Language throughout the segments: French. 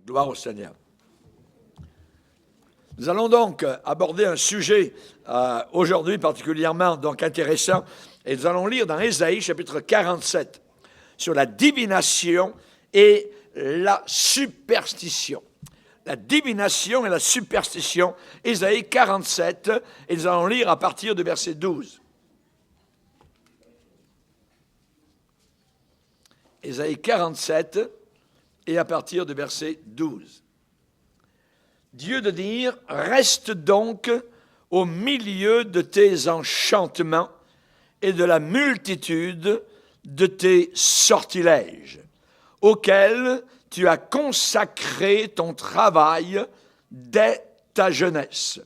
Gloire au Seigneur. Nous allons donc aborder un sujet aujourd'hui particulièrement donc intéressant, et nous allons lire dans Ésaïe chapitre 47 sur la divination et la superstition. La divination et la superstition, Ésaïe 47, et nous allons lire à partir du verset 12. Ésaïe 47 et à partir du verset 12. Dieu de dire, reste donc au milieu de tes enchantements et de la multitude de tes sortilèges, auxquels tu as consacré ton travail dès ta jeunesse.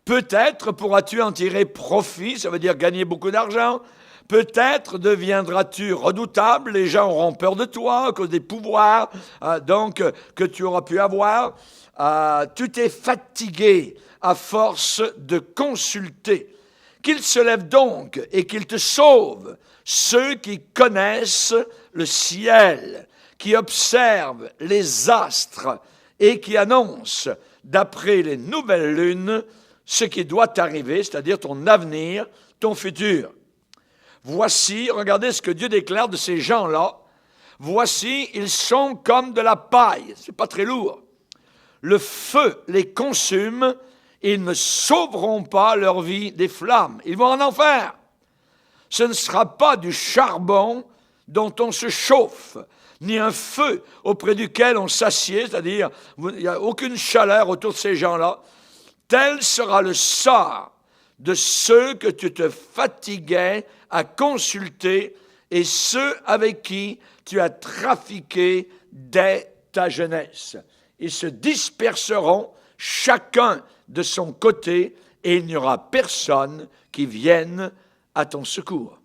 Peut-être pourras-tu en tirer profit, ça veut dire gagner beaucoup d'argent. Peut-être deviendras-tu redoutable, les gens auront peur de toi à cause des pouvoirs que tu auras pu avoir. Tu t'es fatigué à force de consulter. Qu'il se lève donc et qu'il te sauve, ceux qui connaissent le ciel, qui observent les astres et qui annoncent, d'après les nouvelles lunes, ce qui doit arriver, c'est-à-dire ton avenir, ton futur. Voici, regardez ce que Dieu déclare de ces gens-là. Voici, ils sont comme de la paille. C'est pas très lourd. Le feu les consume, et ils ne sauveront pas leur vie des flammes. Ils vont en enfer. Ce ne sera pas du charbon dont on se chauffe, ni un feu auprès duquel on s'assied, c'est-à-dire il n'y a aucune chaleur autour de ces gens-là. Tel sera le sort de ceux que tu te fatiguais à consulter et ceux avec qui tu as trafiqué dès ta jeunesse. Ils se disperseront chacun de son côté et il n'y aura personne qui vienne à ton secours.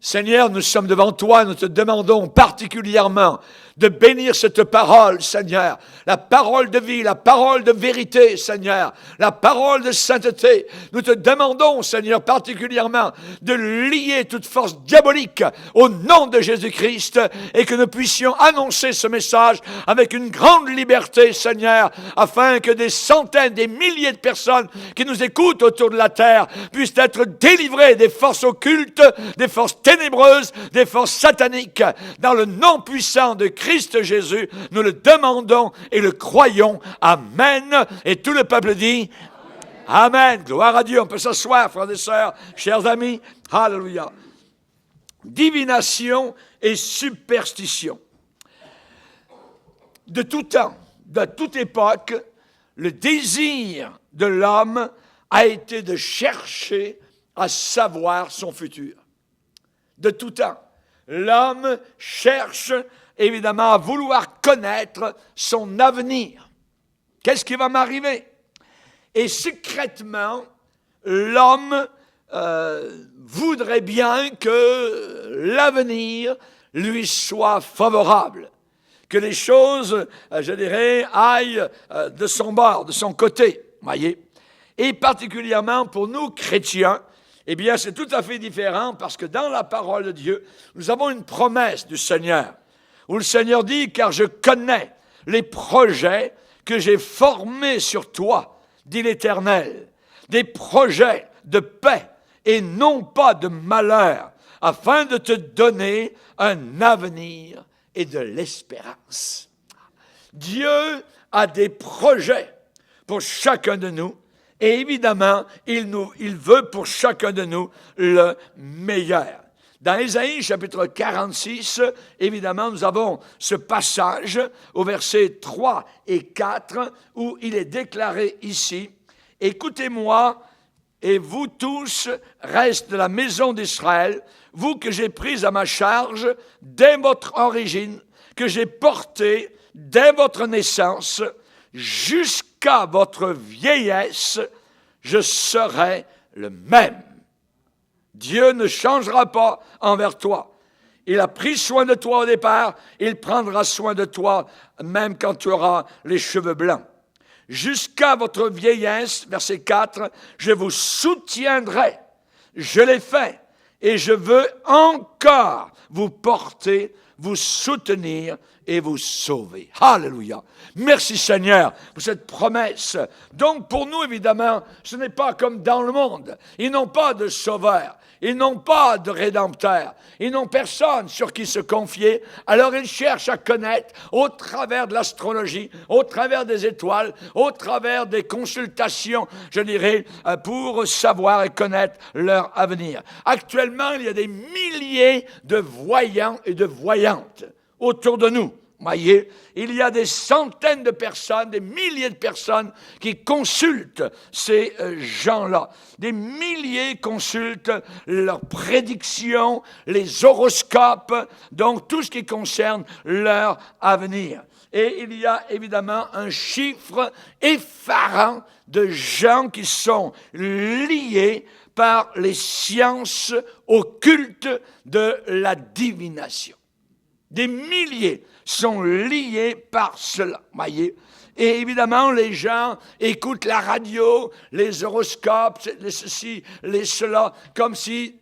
Seigneur, nous sommes devant toi, nous te demandons particulièrement de bénir cette parole, Seigneur, la parole de vie, la parole de vérité, Seigneur, la parole de sainteté. Nous te demandons, Seigneur, particulièrement de lier toute force diabolique au nom de Jésus-Christ et que nous puissions annoncer ce message avec une grande liberté, Seigneur, afin que des centaines, des milliers de personnes qui nous écoutent autour de la terre puissent être délivrées des forces occultes, des forces ténébreuses, des forces sataniques. Dans le nom puissant de Christ Jésus, nous le demandons et le croyons. Amen. Et tout le peuple dit Amen. Gloire à Dieu. On peut s'asseoir, frères et sœurs, chers amis. Alléluia. Divination et superstition. De tout temps, de toute époque, le désir de l'homme a été de chercher à savoir son futur. De tout temps. L'homme cherche évidemment à vouloir connaître son avenir. Qu'est-ce qui va m'arriver? Et secrètement, l'homme voudrait bien que l'avenir lui soit favorable, que les choses, je dirais, aillent de son bord, de son côté, voyez. Et particulièrement pour nous, chrétiens, eh bien, c'est tout à fait différent parce que dans la parole de Dieu, nous avons une promesse du Seigneur où le Seigneur dit « Car je connais les projets que j'ai formés sur toi, dit l'Éternel, des projets de paix et non pas de malheur, afin de te donner un avenir et de l'espérance. » Dieu a des projets pour chacun de nous. Et évidemment, il veut pour chacun de nous le meilleur. Dans Ésaïe, chapitre 46, évidemment, nous avons ce passage au verset 3 et 4 où il est déclaré ici, « Écoutez-moi, et vous tous, restes de la maison d'Israël, vous que j'ai pris à ma charge dès votre origine, que j'ai porté dès votre naissance, jusqu'à votre vieillesse, je serai le même. » Dieu ne changera pas envers toi. Il a pris soin de toi au départ, il prendra soin de toi même quand tu auras les cheveux blancs. Jusqu'à votre vieillesse, verset 4, je vous soutiendrai. Je l'ai fait et je veux encore vous porter, vous soutenir et vous sauver. Alléluia. Merci Seigneur pour cette promesse. Donc pour nous, évidemment, ce n'est pas comme dans le monde. Ils n'ont pas de sauveur. Ils n'ont pas de rédempteur. Ils n'ont personne sur qui se confier. Alors ils cherchent à connaître au travers de l'astrologie, au travers des étoiles, au travers des consultations, je dirais, pour savoir et connaître leur avenir. Actuellement, il y a des milliers de voyants et de voyantes autour de nous. Voyez, il y a des centaines de personnes, des milliers de personnes qui consultent ces gens-là. Des milliers consultent leurs prédictions, les horoscopes, donc tout ce qui concerne leur avenir. Et il y a évidemment un chiffre effarant de gens qui sont liés par les sciences occultes de la divination. Des milliers sont liés par cela, voyez. Et évidemment, les gens écoutent la radio, les horoscopes, les ceci, les cela, comme si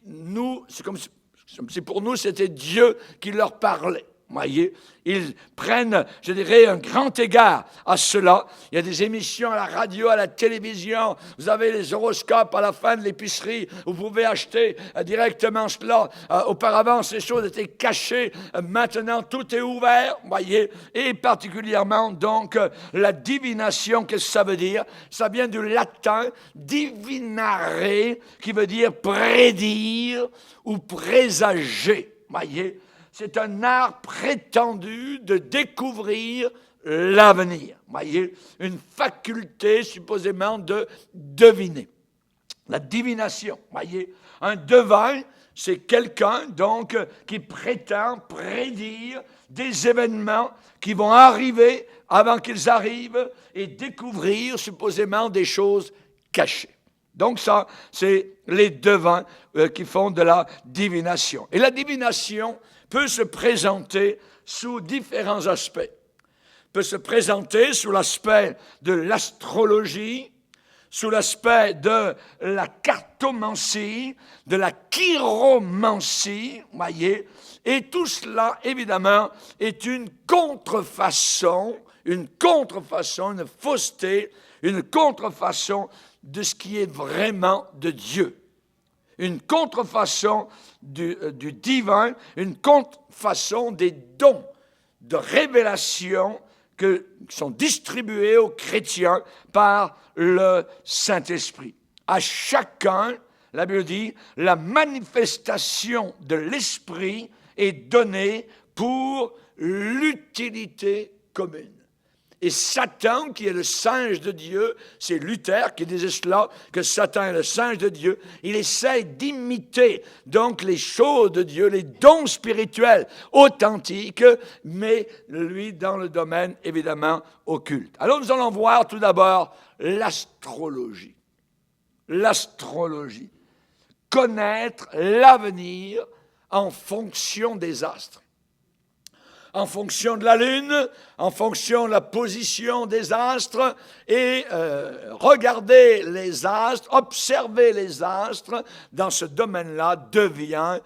pour nous, c'était Dieu qui leur parlait. Voyez, ils prennent, je dirais, un grand égard à cela. Il y a des émissions à la radio, à la télévision. Vous avez les horoscopes à la fin de l'épicerie. Vous pouvez acheter directement cela. Auparavant, ces choses étaient cachées. Maintenant, tout est ouvert, voyez. Et particulièrement, donc, la divination, qu'est-ce que ça veut dire? Ça vient du latin divinare, qui veut dire prédire ou présager, voyez. C'est un art prétendu de découvrir l'avenir. Voyez, une faculté supposément de deviner. La divination, voyez, un devin, c'est quelqu'un donc qui prétend prédire des événements qui vont arriver avant qu'ils arrivent et découvrir supposément des choses cachées. Donc ça, c'est les devins qui font de la divination. Et la divination peut se présenter sous différents aspects. Peut se présenter sous l'aspect de l'astrologie, sous l'aspect de la cartomancie, de la chiromancie, voyez, et tout cela, évidemment, est une contrefaçon, une fausseté, une contrefaçon de ce qui est vraiment de Dieu. Une contrefaçon du divin, une contrefaçon des dons de révélation qui sont distribués aux chrétiens par le Saint-Esprit. À chacun, la Bible dit, la manifestation de l'Esprit est donnée pour l'utilité commune. Et Satan, qui est le singe de Dieu, c'est Luther qui disait cela, que Satan est le singe de Dieu, il essaie d'imiter donc les choses de Dieu, les dons spirituels authentiques, mais lui dans le domaine évidemment occulte. Alors nous allons voir tout d'abord l'astrologie. L'astrologie. Connaître l'avenir en fonction des astres. En fonction de la lune, en fonction de la position des astres, et regarder les astres, observer les astres, dans ce domaine-là, devient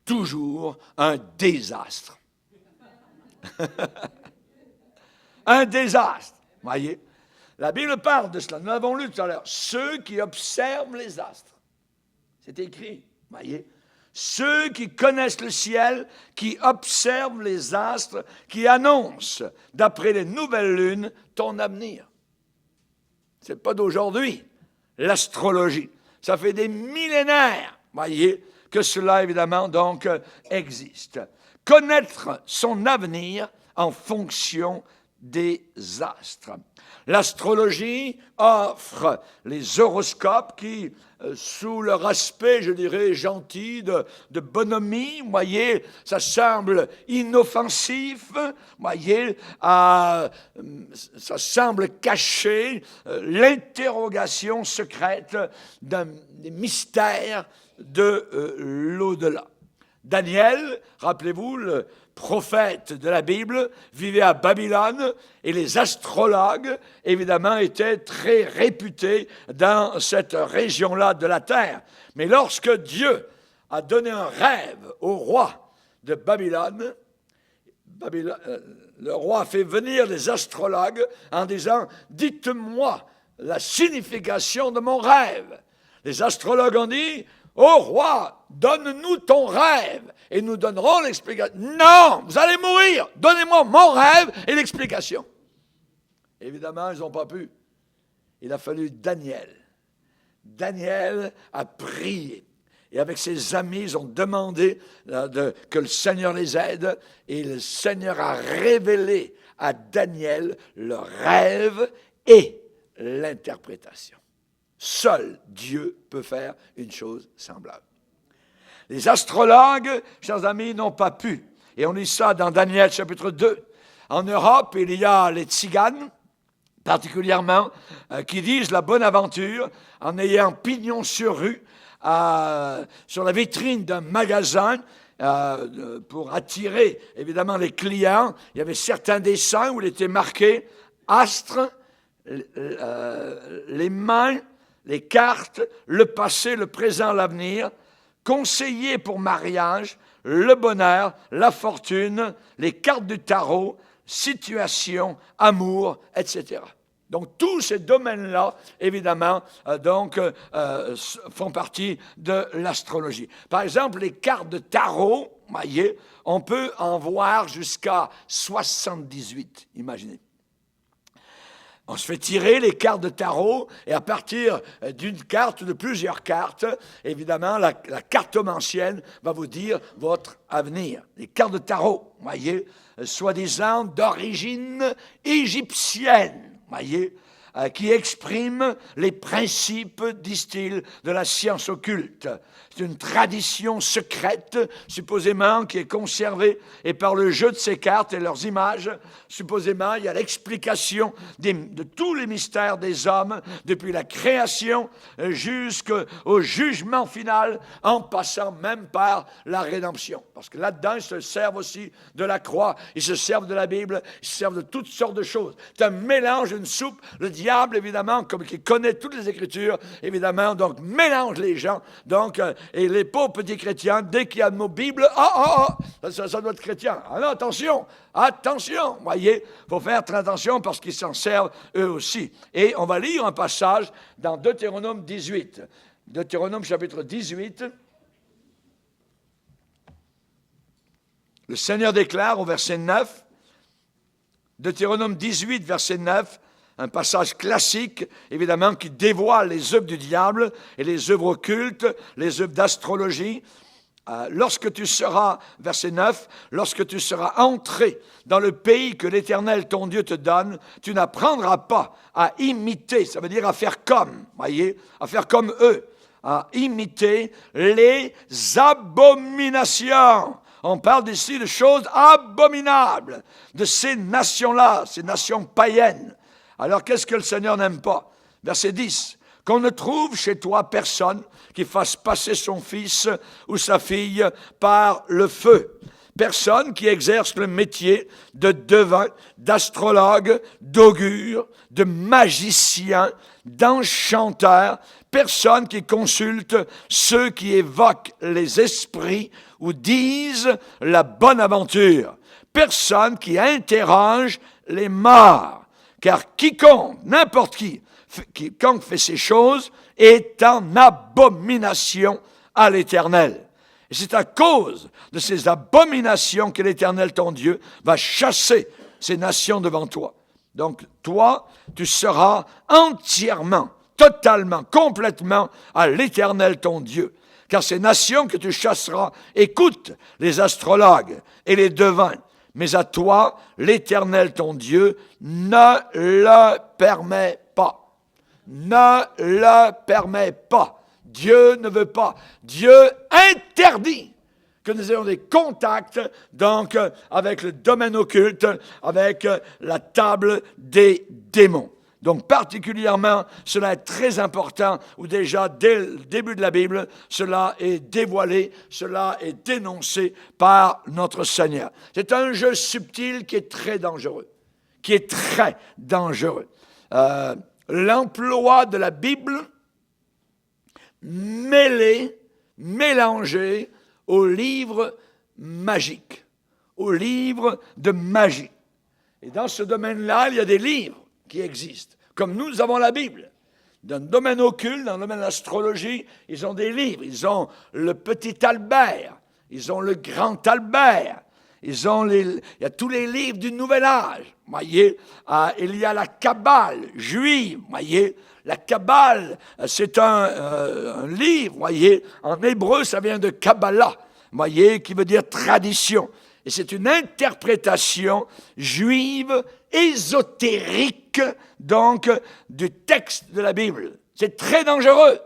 toujours un désastre. Un désastre, voyez. La Bible parle de cela, nous l'avons lu tout à l'heure. Ceux qui observent les astres, c'est écrit, voyez. Ceux qui connaissent le ciel, qui observent les astres, qui annoncent, d'après les nouvelles lunes, ton avenir. Ce n'est pas d'aujourd'hui, l'astrologie. Ça fait des millénaires, voyez, que cela, évidemment, donc, existe. Connaître son avenir en fonction des astres. L'astrologie offre les horoscopes qui, sous leur aspect, je dirais, gentil, de bonhomie, voyez, ça semble inoffensif, voyez, ça semble cacher l'interrogation secrète des mystères de l'au-delà. Daniel, rappelez-vous, le prophète de la Bible, vivait à Babylone et les astrologues, évidemment, étaient très réputés dans cette région-là de la terre. Mais lorsque Dieu a donné un rêve au roi de Babylone, le roi a fait venir les astrologues en disant « Dites-moi la signification de mon rêve. » Les astrologues ont dit « Ô roi, donne-nous ton rêve et nous donnerons l'explication. » « Non, vous allez mourir. Donnez-moi mon rêve et l'explication. » Évidemment, ils n'ont pas pu. Il a fallu Daniel. Daniel a prié. Et avec ses amis, ils ont demandé que le Seigneur les aide. Et le Seigneur a révélé à Daniel le rêve et l'interprétation. Seul Dieu peut faire une chose semblable. Les astrologues, chers amis, n'ont pas pu. Et on lit ça dans Daniel chapitre 2. En Europe, il y a les tziganes, particulièrement, qui disent la bonne aventure en ayant pignon sur rue sur la vitrine d'un magasin pour attirer évidemment les clients. Il y avait certains dessins où il était marqué astres, les mains, les cartes, le passé, le présent, l'avenir, conseillers pour mariage, le bonheur, la fortune, les cartes du tarot, situation, amour, etc. Donc, tous ces domaines-là, évidemment, font partie de l'astrologie. Par exemple, les cartes de tarot, voyez, on peut en voir jusqu'à 78, imaginez. On se fait tirer les cartes de tarot et à partir d'une carte ou de plusieurs cartes, évidemment, la cartomancienne va vous dire votre avenir. Les cartes de tarot, voyez, soi-disant d'origine égyptienne, voyez, qui expriment les principes, disent-ils, de la science occulte. C'est une tradition secrète, supposément, qui est conservée, et par le jeu de ces cartes et leurs images, supposément, il y a l'explication de tous les mystères des hommes, depuis la création jusqu'au jugement final, en passant même par la rédemption. Parce que là-dedans, ils se servent aussi de la croix, ils se servent de la Bible, ils se servent de toutes sortes de choses. C'est un mélange, une soupe. Le diable, évidemment, comme qui connaît toutes les Écritures, évidemment, donc mélange les gens. Donc, et les pauvres petits chrétiens, dès qu'il y a le mot Bible, ça doit être chrétien. Alors attention, voyez, il faut faire très attention parce qu'ils s'en servent eux aussi. Et on va lire un passage dans Deutéronome 18. Deutéronome chapitre 18. Le Seigneur déclare au verset 9, Deutéronome 18, verset 9, un passage classique, évidemment, qui dévoile les œuvres du diable et les œuvres occultes, les œuvres d'astrologie. Lorsque tu seras, verset 9, lorsque tu seras entré dans le pays que l'Éternel, ton Dieu, te donne, tu n'apprendras pas à imiter, ça veut dire à faire comme, voyez, à faire comme eux, à imiter les abominations. On parle ici de choses abominables, de ces nations-là, ces nations païennes. Alors, qu'est-ce que le Seigneur n'aime pas? Verset 10. Qu'on ne trouve chez toi personne qui fasse passer son fils ou sa fille par le feu. Personne qui exerce le métier de devin, d'astrologue, d'augure, de magicien, d'enchanteur. Personne qui consulte ceux qui évoquent les esprits ou disent la bonne aventure. Personne qui interroge les morts. Car quiconque, n'importe quiconque fait ces choses est en abomination à l'Éternel. Et c'est à cause de ces abominations que l'Éternel, ton Dieu, va chasser ces nations devant toi. Donc, toi, tu seras entièrement, totalement, complètement à l'Éternel, ton Dieu. Car ces nations que tu chasseras écoutent les astrologues et les devins. Mais à toi, l'Éternel, ton Dieu, ne le permet pas. Ne le permet pas. Dieu ne veut pas. Dieu interdit que nous ayons des contacts, donc, avec le domaine occulte, avec la table des démons. Donc, particulièrement, cela est très important, où déjà, dès le début de la Bible, cela est dévoilé, cela est dénoncé par notre Seigneur. C'est un jeu subtil qui est très dangereux, L'emploi de la Bible mélangé au livre magique, aux livres de magie. Et dans ce domaine-là, il y a des livres qui existent, comme nous avons la Bible. Dans le domaine occulte, dans le domaine de l'astrologie, ils ont des livres. Ils ont le petit Albert, ils ont le grand Albert, il y a tous les livres du Nouvel Âge. Voyez, il y a la Kabbale juive. Voyez, la Kabbale, c'est un livre. Voyez, en hébreu, ça vient de Kabbalah. Voyez, qui veut dire tradition. Et c'est une interprétation juive, ésotérique, donc, du texte de la Bible. C'est très dangereux.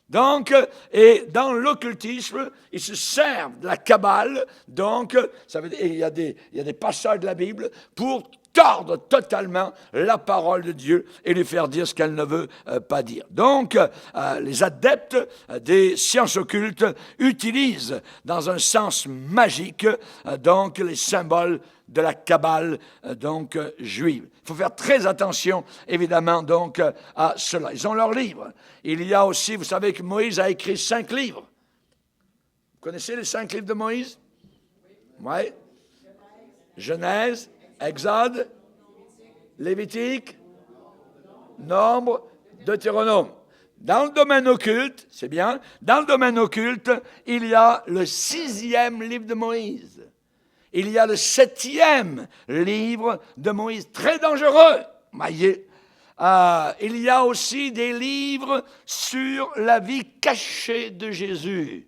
Donc, et dans l'occultisme, ils se servent de la Kabbale, donc, ça veut dire, il y a des passages de la Bible pour tordre totalement la parole de Dieu et lui faire dire ce qu'elle ne veut pas dire. Donc, les adeptes des sciences occultes utilisent dans un sens magique, donc, les symboles de la Kabbale, donc, juive. Il faut faire très attention, évidemment, donc, à cela. Ils ont leurs livres. Il y a aussi, vous savez que Moïse a écrit 5 livres. Vous connaissez les 5 livres de Moïse? Oui. Genèse, Exode, Lévitique, Nombre, Deutéronome. Dans le domaine occulte, c'est bien, dans le domaine occulte, il y a le 6e livre de Moïse. Il y a le 7e livre de Moïse, très dangereux, voyez. Il y a aussi des livres sur la vie cachée de Jésus.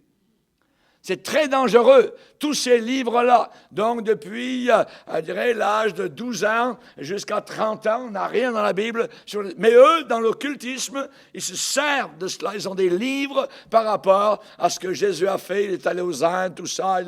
C'est très dangereux, tous ces livres-là. Donc, depuis, je dirais, l'âge de 12 ans jusqu'à 30 ans, on n'a rien dans la Bible. Mais eux, dans l'occultisme, ils se servent de cela. Ils ont des livres par rapport à ce que Jésus a fait. Il est allé aux Indes, tout ça.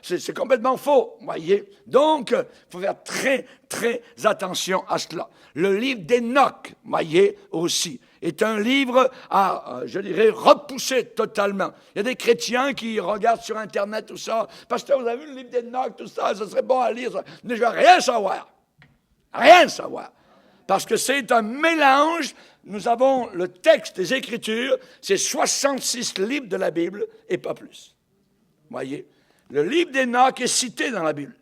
C'est complètement faux, voyez. Donc, il faut faire très, très attention à cela. Le livre d'Enoch, voyez, aussi, est un livre à, je dirais, repousser totalement. Il y a des chrétiens qui regardent sur Internet tout ça. Pasteur, vous avez vu le livre d'Enoch, tout ça, ça serait bon à lire. Ça. Mais je ne veux rien savoir. Rien savoir. Parce que c'est un mélange. Nous avons le texte des Écritures, c'est 66 livres de la Bible et pas plus. Voyez, le livre d'Enoch est cité dans la Bible.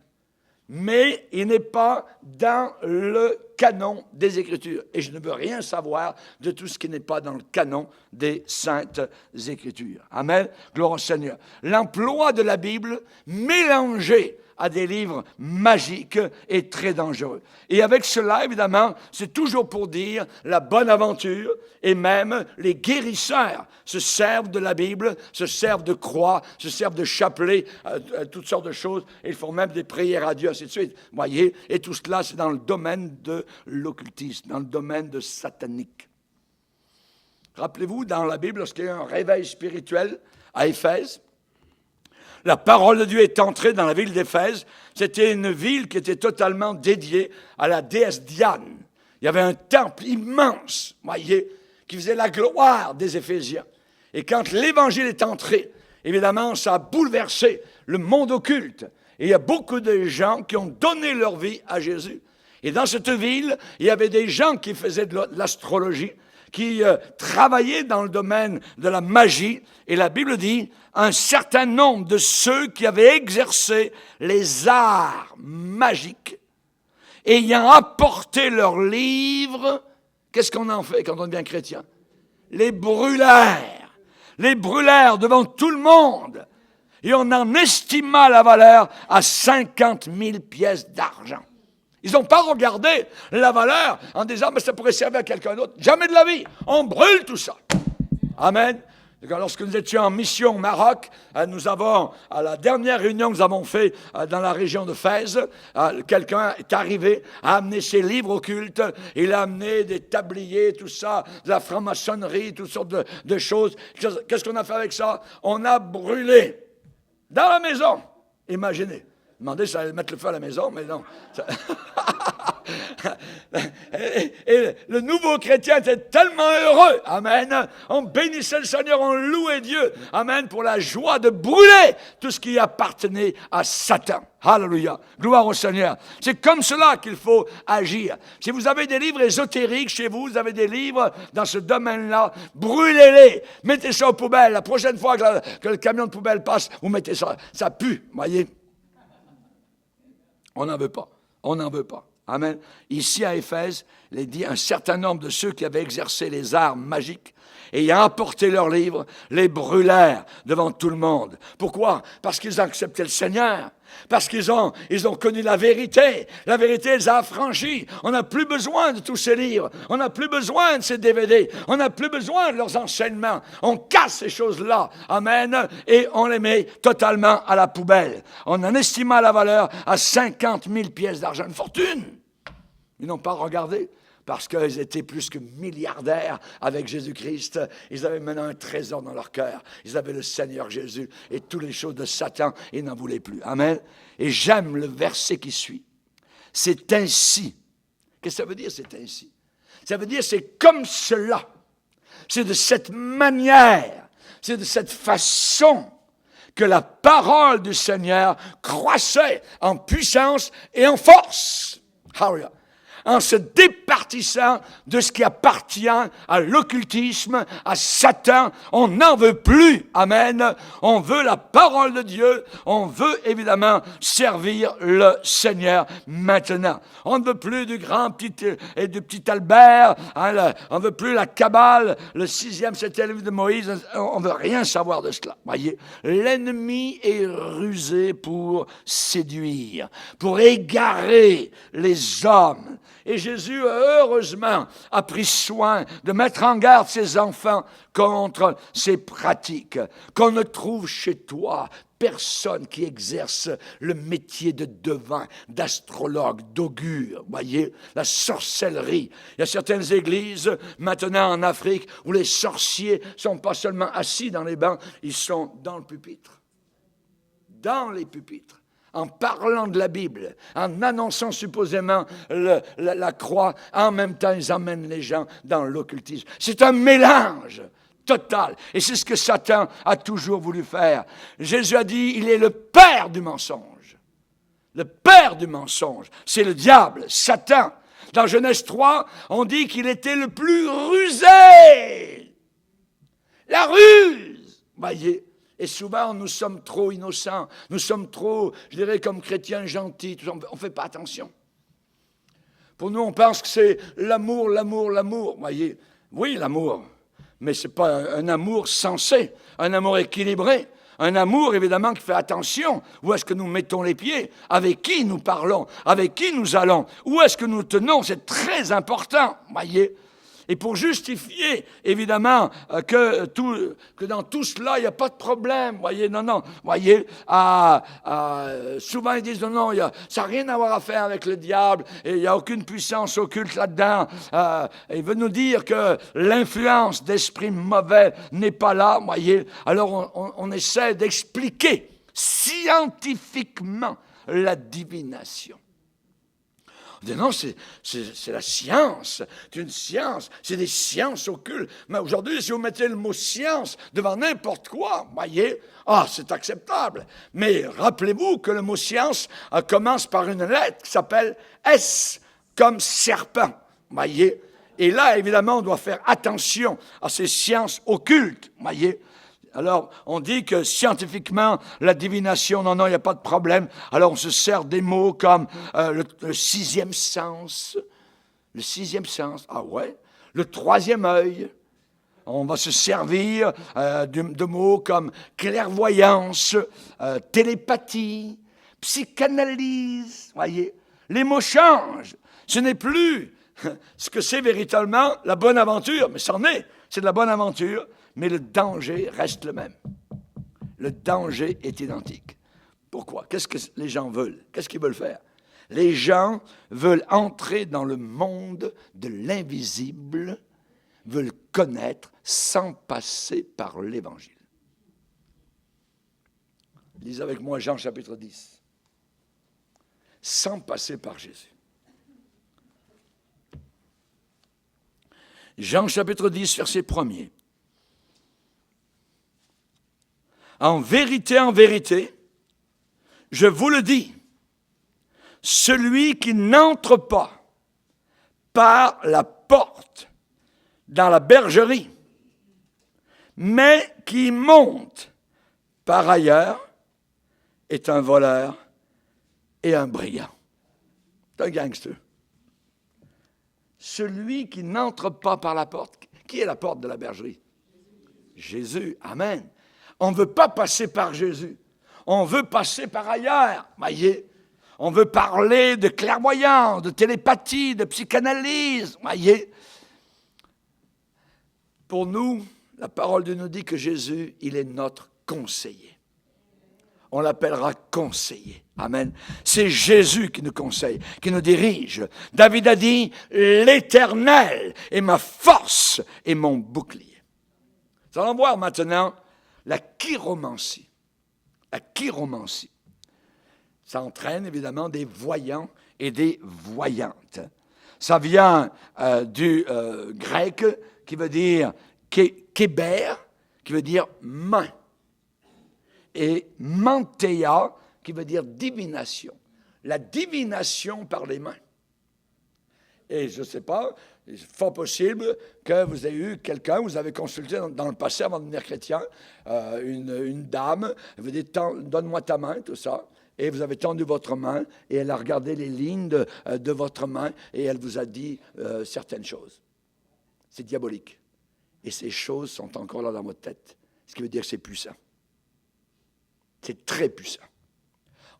Mais il n'est pas dans le canon des Écritures. Et je ne veux rien savoir de tout ce qui n'est pas dans le canon des Saintes Écritures. Amen. Gloire au Seigneur. L'emploi de la Bible mélangé à des livres magiques est très dangereux. Et avec cela, évidemment, c'est toujours pour dire la bonne aventure, et même les guérisseurs se servent de la Bible, se servent de croix, se servent de chapelet, toutes sortes de choses, et ils font même des prières à Dieu, ainsi de suite. Voyez, et tout cela, c'est dans le domaine de l'occultisme, dans le domaine de satanique. Rappelez-vous, dans la Bible, lorsqu'il y a eu un réveil spirituel à Éphèse, la parole de Dieu est entrée dans la ville d'Éphèse. C'était une ville qui était totalement dédiée à la déesse Diane. Il y avait un temple immense, voyez, qui faisait la gloire des Éphésiens. Et quand l'évangile est entré, évidemment, ça a bouleversé le monde occulte. Et il y a beaucoup de gens qui ont donné leur vie à Jésus. Et dans cette ville, il y avait des gens qui faisaient de l'astrologie, qui travaillaient dans le domaine de la magie. Et la Bible dit, un certain nombre de ceux qui avaient exercé les arts magiques, ayant apporté leurs livres, qu'est-ce qu'on en fait quand on devient chrétien? Les brûlèrent devant tout le monde. Et on en estima la valeur à 50 000 pièces d'argent. Ils n'ont pas regardé la valeur en disant, mais ça pourrait servir à quelqu'un d'autre. Jamais de la vie. On brûle tout ça. Amen. Lorsque nous étions en mission au Maroc, nous avons, à la dernière réunion que nous avons faite dans la région de Fès, quelqu'un est arrivé, a amené ses livres occultes, il a amené des tabliers, tout ça, de la franc-maçonnerie, toutes sortes de choses. Qu'est-ce qu'on a fait avec ça? On a brûlé dans la maison. Imaginez. Demandez si ça allait mettre le feu à la maison, mais non. Et le nouveau chrétien était tellement heureux. Amen. On bénissait le Seigneur, on louait Dieu. Amen. Pour la joie de brûler tout ce qui appartenait à Satan. Alléluia. Gloire au Seigneur. C'est comme cela qu'il faut agir. Si vous avez des livres ésotériques chez vous, vous avez des livres dans ce domaine-là, brûlez-les. Mettez ça aux poubelles. La prochaine fois que le camion de poubelle passe, vous mettez ça. Ça pue, voyez. On n'en veut pas. On n'en veut pas. Amen. Ici à Éphèse, il est dit un certain nombre de ceux qui avaient exercé les arts magiques, ayant apporté leurs livres, les brûlèrent devant tout le monde. Pourquoi? Parce qu'ils ont accepté le Seigneur. Parce qu'ils ont connu la vérité. La vérité les a affranchis. On n'a plus besoin de tous ces livres. On n'a plus besoin de ces DVD. On n'a plus besoin de leurs enseignements. On casse ces choses-là. Amen. Et on les met totalement à la poubelle. On en estima la valeur à 50 000 pièces d'argent. Une fortune. Ils n'ont pas regardé. Parce qu'ils étaient plus que milliardaires avec Jésus-Christ. Ils avaient maintenant un trésor dans leur cœur. Ils avaient le Seigneur Jésus. Et toutes les choses de Satan, ils n'en voulaient plus. Amen. Et j'aime le verset qui suit. C'est ainsi. Qu'est-ce que ça veut dire, c'est ainsi? Ça veut dire, c'est comme cela. C'est de cette manière. C'est de cette façon que la parole du Seigneur croissait en puissance et en force. Hallelujah. En se départissant de ce qui appartient à l'occultisme, à Satan. On n'en veut plus. Amen. On veut la parole de Dieu. On veut évidemment servir le Seigneur maintenant. On ne veut plus du grand petit Albert. Hein, on ne veut plus la Kabbale, le 6e, 7e livre de Moïse. On ne veut rien savoir de cela. Voyez, l'ennemi est rusé pour séduire, pour égarer les hommes. Et Jésus, heureusement, a pris soin de mettre en garde ses enfants contre ces pratiques. Qu'on ne trouve chez toi personne qui exerce le métier de devin, d'astrologue, d'augure. Voyez, la sorcellerie. Il y a certaines églises, maintenant en Afrique, où les sorciers ne sont pas seulement assis dans les bancs, ils sont dans le pupitre. Dans les pupitres. En parlant de la Bible, en annonçant supposément la croix, en même temps, ils emmènent les gens dans l'occultisme. C'est un mélange total. Et c'est ce que Satan a toujours voulu faire. Jésus a dit, il est le père du mensonge. Le père du mensonge, c'est le diable, Satan. Dans Genèse 3, on dit qu'il était le plus rusé. La ruse, voyez. Et souvent, nous sommes trop innocents. Nous sommes trop, je dirais, comme chrétiens gentils. On ne fait pas attention. Pour nous, on pense que c'est l'amour, l'amour, l'amour. Voyez, oui, l'amour. Mais ce n'est pas un amour sensé, un amour équilibré. Un amour, évidemment, qui fait attention. Où est-ce que nous mettons les pieds? Avec qui nous parlons? Avec qui nous allons? Où est-ce que nous tenons? C'est très important, voyez. Et pour justifier, évidemment, que dans tout cela, il n'y a pas de problème. Voyez, non. Voyez, souvent ils disent non, ça n'a rien à voir à faire avec le diable, et il n'y a aucune puissance occulte là-dedans. Il veut nous dire que l'influence d'esprits mauvais n'est pas là, voyez. Alors on essaie d'expliquer scientifiquement la divination. Non, c'est la science, c'est une science, c'est des sciences occultes. Mais aujourd'hui, si vous mettez le mot science devant n'importe quoi, voyez, c'est acceptable. Mais rappelez-vous que le mot science commence par une lettre qui s'appelle S, comme serpent, voyez. Et là, évidemment, on doit faire attention à ces sciences occultes, voyez. Alors, on dit que scientifiquement, la divination, non, il n'y a pas de problème. Alors, on se sert des mots comme le sixième sens. Le sixième sens, ah ouais. Le troisième œil. On va se servir de mots comme clairvoyance, télépathie, psychanalyse. Voyez, les mots changent. Ce n'est plus ce que c'est véritablement la bonne aventure, mais c'en est. C'est de la bonne aventure. Mais le danger reste le même. Le danger est identique. Pourquoi? Qu'est-ce que les gens veulent? Qu'est-ce qu'ils veulent faire? Les gens veulent entrer dans le monde de l'invisible, veulent connaître sans passer par l'Évangile. Lisez avec moi Jean chapitre 10. Sans passer par Jésus. Jean chapitre 10, verset 1er. En vérité, je vous le dis, celui qui n'entre pas par la porte dans la bergerie, mais qui monte par ailleurs, est un voleur et un brigand. C'est un gangster. Celui qui n'entre pas par la porte. Qui est la porte de la bergerie? Jésus. Amen. On ne veut pas passer par Jésus. On veut passer par ailleurs. Voyez? On veut parler de clairvoyance, de télépathie, de psychanalyse. Voyez? Pour nous, la parole de nous dit que Jésus, il est notre conseiller. On l'appellera conseiller. Amen. C'est Jésus qui nous conseille, qui nous dirige. David a dit, l'Éternel est ma force et mon bouclier. Nous allons voir maintenant la chiromancie. La chiromancie. Ça entraîne évidemment des voyants et des voyantes. Ça vient du grec qui veut dire kéber, qui veut dire main. Et manteia, qui veut dire divination. La divination par les mains. Et je ne sais pas, c'est fort possible que vous ayez eu quelqu'un, vous avez consulté dans le passé avant de devenir chrétien, une dame, vous dites, donne-moi ta main, tout ça. Et vous avez tendu votre main, et elle a regardé les lignes de votre main, et elle vous a dit certaines choses. C'est diabolique. Et ces choses sont encore là dans votre tête. Ce qui veut dire que c'est puissant. C'est très puissant.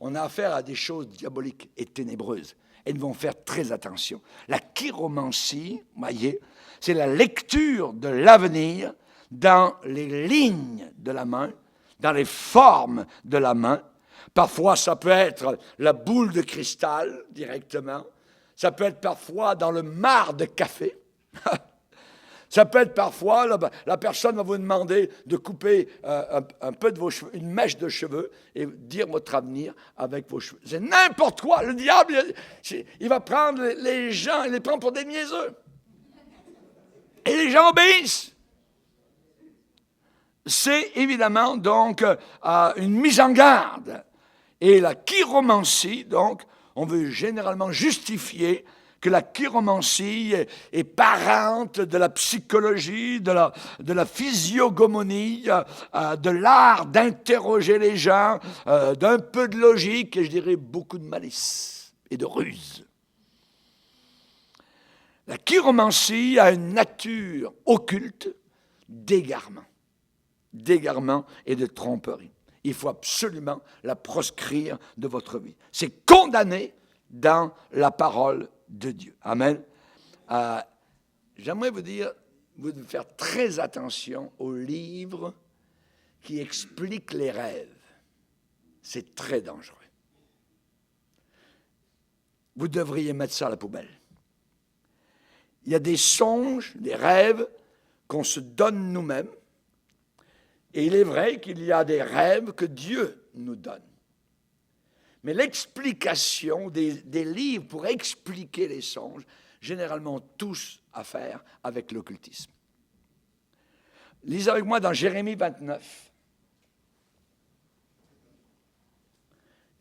On a affaire à des choses diaboliques et ténébreuses. Et nous devons faire très attention. La chiromancie, voyez, c'est la lecture de l'avenir dans les lignes de la main, dans les formes de la main. Parfois, ça peut être la boule de cristal directement. Ça peut être parfois dans le marc de café. Ça peut être parfois, la personne va vous demander de couper un peu de vos cheveux, une mèche de cheveux, et dire votre avenir avec vos cheveux. C'est n'importe quoi. Le diable, il va prendre les gens, il les prend pour des niaiseux. Et les gens obéissent. C'est évidemment donc une mise en garde. Et la chiromancie, donc, on veut généralement justifier que la chiromancie est parente de la psychologie, de la physiognomonie, de l'art d'interroger les gens, d'un peu de logique et je dirais beaucoup de malice et de ruse. La chiromancie a une nature occulte d'égarement et de tromperie. Il faut absolument la proscrire de votre vie. C'est condamné dans la parole de Dieu. Amen. J'aimerais vous dire, vous devez faire très attention aux livres qui expliquent les rêves. C'est très dangereux. Vous devriez mettre ça à la poubelle. Il y a des songes, des rêves qu'on se donne nous-mêmes. Et il est vrai qu'il y a des rêves que Dieu nous donne. Mais l'explication des livres pour expliquer les songes, généralement tous à faire avec l'occultisme. Lisez avec moi dans Jérémie 29.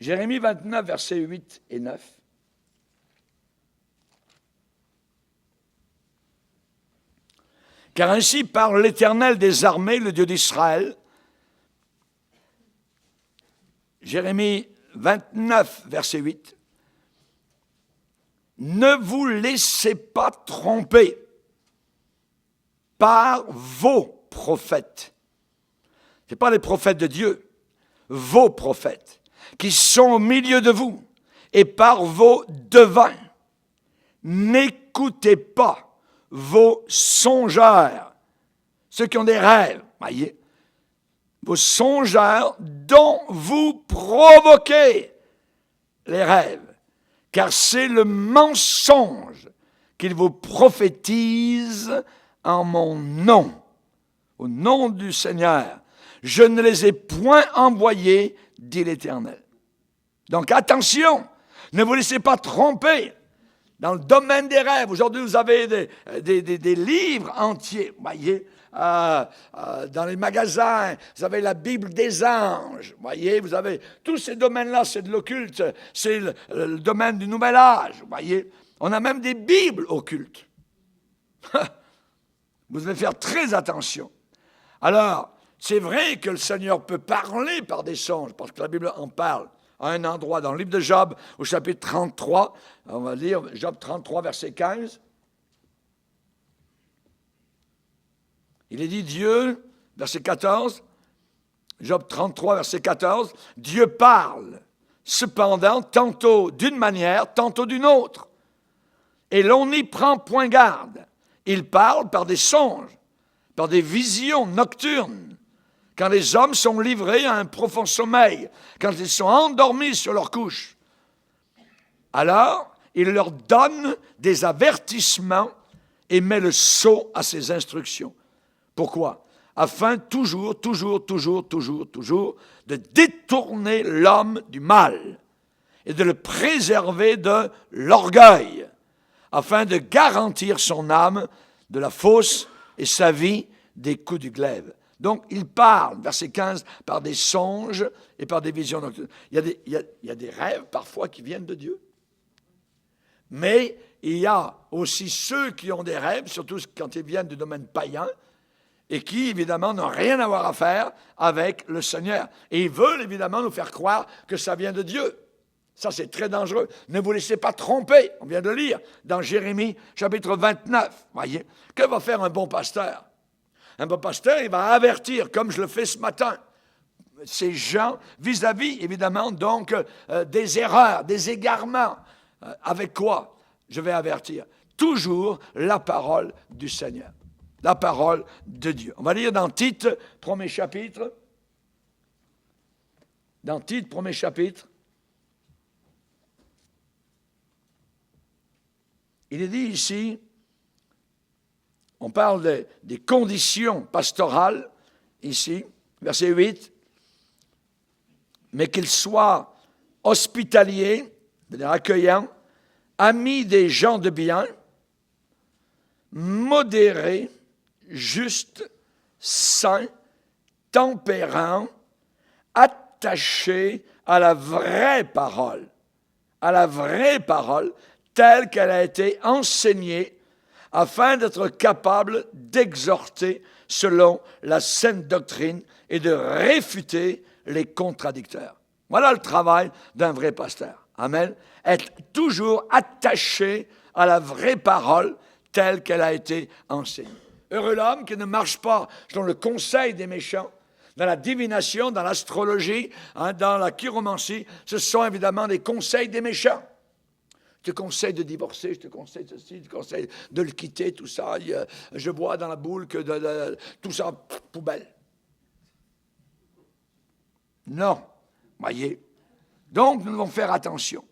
Jérémie 29, versets 8 et 9. Car ainsi parle l'Éternel des armées, le Dieu d'Israël. Jérémie 29, verset 8. Ne vous laissez pas tromper par vos prophètes. Ce n'est pas les prophètes de Dieu, vos prophètes, qui sont au milieu de vous, et par vos devins. N'écoutez pas vos songeurs, ceux qui ont des rêves, voyez, vos songeurs dont vous provoquez les rêves, car c'est le mensonge qu'ils vous prophétisent en mon nom, au nom du Seigneur. Je ne les ai point envoyés, dit l'Éternel. Donc attention, ne vous laissez pas tromper. Dans le domaine des rêves, aujourd'hui vous avez des livres entiers, voyez, dans les magasins, vous avez la Bible des anges, voyez, vous avez tous ces domaines-là, c'est de l'occulte, c'est le domaine du nouvel âge, voyez. On a même des Bibles occultes. Vous devez faire très attention. Alors, c'est vrai que le Seigneur peut parler par des songes, parce que la Bible en parle. à un endroit dans le livre de Job, au chapitre 33. On va lire Job 33, verset 15. Il est dit Dieu, verset 14, Job 33, verset 14, Dieu parle, cependant, tantôt d'une manière, tantôt d'une autre. Et l'on n'y prend point garde. Il parle par des songes, par des visions nocturnes, quand les hommes sont livrés à un profond sommeil, quand ils sont endormis sur leur couche. Alors, il leur donne des avertissements et met le sceau à ses instructions. Pourquoi? Afin toujours de détourner l'homme du mal et de le préserver de l'orgueil, afin de garantir son âme de la fausse et sa vie des coups du glaive. Donc, il parle, verset 15, par des songes et par des visions nocturnes. Il y a des rêves parfois qui viennent de Dieu. Mais il y a aussi ceux qui ont des rêves, surtout quand ils viennent du domaine païen, et qui, évidemment, n'ont rien à voir à faire avec le Seigneur. Et ils veulent, évidemment, nous faire croire que ça vient de Dieu. Ça, c'est très dangereux. Ne vous laissez pas tromper. On vient de lire dans Jérémie, chapitre 29. Voyez, que va faire un bon pasteur? Un bon pasteur, il va avertir, comme je le fais ce matin, ces gens vis-à-vis, évidemment, donc, des erreurs, des égarements. Avec quoi je vais avertir? Toujours la parole du Seigneur. La parole de Dieu. On va lire dans Tite, premier chapitre. Dans Tite, premier chapitre. Il est dit ici, on parle des conditions pastorales, ici, verset 8, mais qu'il soit hospitalier, c'est-à-dire accueillant, ami des gens de bien, modéré, juste, saint, tempérant, attaché à la vraie parole telle qu'elle a été enseignée, afin d'être capable d'exhorter selon la sainte doctrine et de réfuter les contradicteurs. Voilà le travail d'un vrai pasteur. Amen. Être toujours attaché à la vraie parole telle qu'elle a été enseignée. Heureux l'homme qui ne marche pas selon le conseil des méchants, dans la divination, dans l'astrologie, dans la chiromancie. Ce sont évidemment des conseils des méchants. Je te conseille de divorcer, je te conseille ceci, je te conseille de le quitter, tout ça. Je vois dans la boule que tout ça, poubelle. Non, voyez. Donc, nous devons faire attention.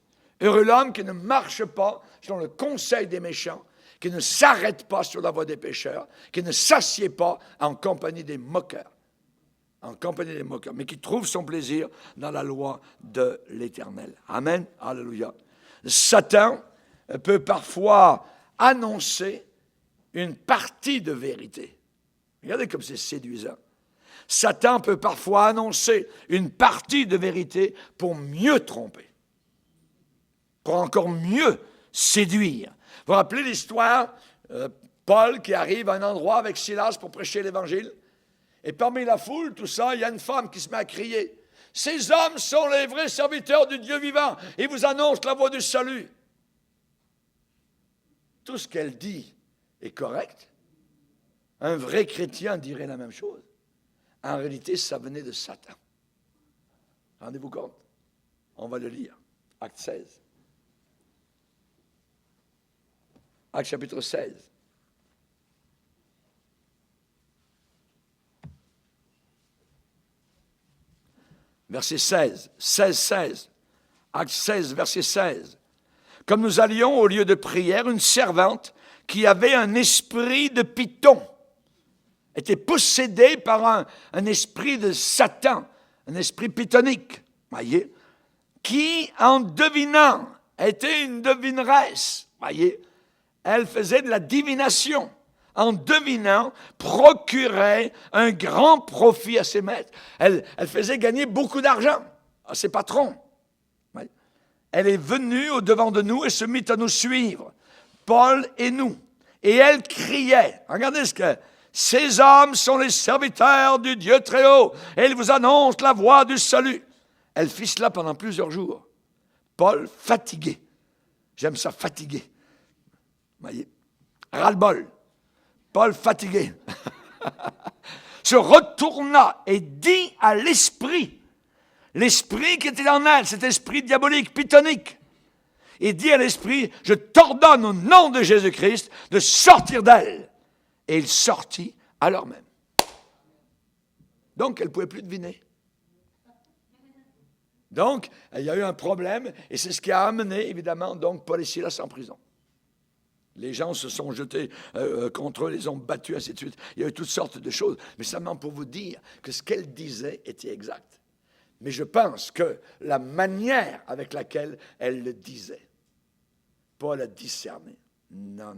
Heureux l'homme qui ne marche pas selon le conseil des méchants, qui ne s'arrête pas sur la voie des pécheurs, qui ne s'assied pas en compagnie des moqueurs. Mais qui trouve son plaisir dans la loi de l'Éternel. Amen. Alléluia. Satan peut parfois annoncer une partie de vérité. Regardez comme c'est séduisant. Satan peut parfois annoncer une partie de vérité pour mieux tromper, pour encore mieux séduire. Vous vous rappelez l'histoire, Paul qui arrive à un endroit avec Silas pour prêcher l'Évangile, et parmi la foule, tout ça, il y a une femme qui se met à crier. Ces hommes sont les vrais serviteurs du Dieu vivant. Ils vous annoncent la voie du salut. Tout ce qu'elle dit est correct. Un vrai chrétien dirait la même chose. En réalité, ça venait de Satan. Rendez-vous compte? On va le lire. Acte 16. Acte chapitre 16. Verset 16. 16. Acte 16, verset 16. Comme nous allions au lieu de prière, une servante qui avait un esprit de python était possédée par un esprit de Satan, un esprit pythonique, voyez, qui, en devinant, était une devineresse, voyez, elle faisait de la divination. En devinant, procurait un grand profit à ses maîtres. Elle faisait gagner beaucoup d'argent à ses patrons. Elle est venue au-devant de nous et se mit à nous suivre, Paul et nous. Et elle criait, regardez ce que... Ces hommes sont les serviteurs du Dieu très haut, et ils vous annoncent la voie du salut. Elle ficela pendant plusieurs jours. Paul, fatigué. J'aime ça, fatigué. Vous voyez? Ras-le-bol. Paul, fatigué. Se retourna et dit à l'esprit qui était en elle, cet esprit diabolique, pythonique, et dit à l'esprit, je t'ordonne au nom de Jésus-Christ de sortir d'elle. Et il sortit à l'heure même. Donc, elle ne pouvait plus deviner. Donc, il y a eu un problème, et c'est ce qui a amené, évidemment, donc, Paul et Silas en prison. Les gens se sont jetés contre eux, les ont battus, ainsi de suite. Il y a eu toutes sortes de choses, mais seulement pour vous dire que ce qu'elle disait était exact. Mais je pense que la manière avec laquelle elle le disait, Paul a discerné. Non.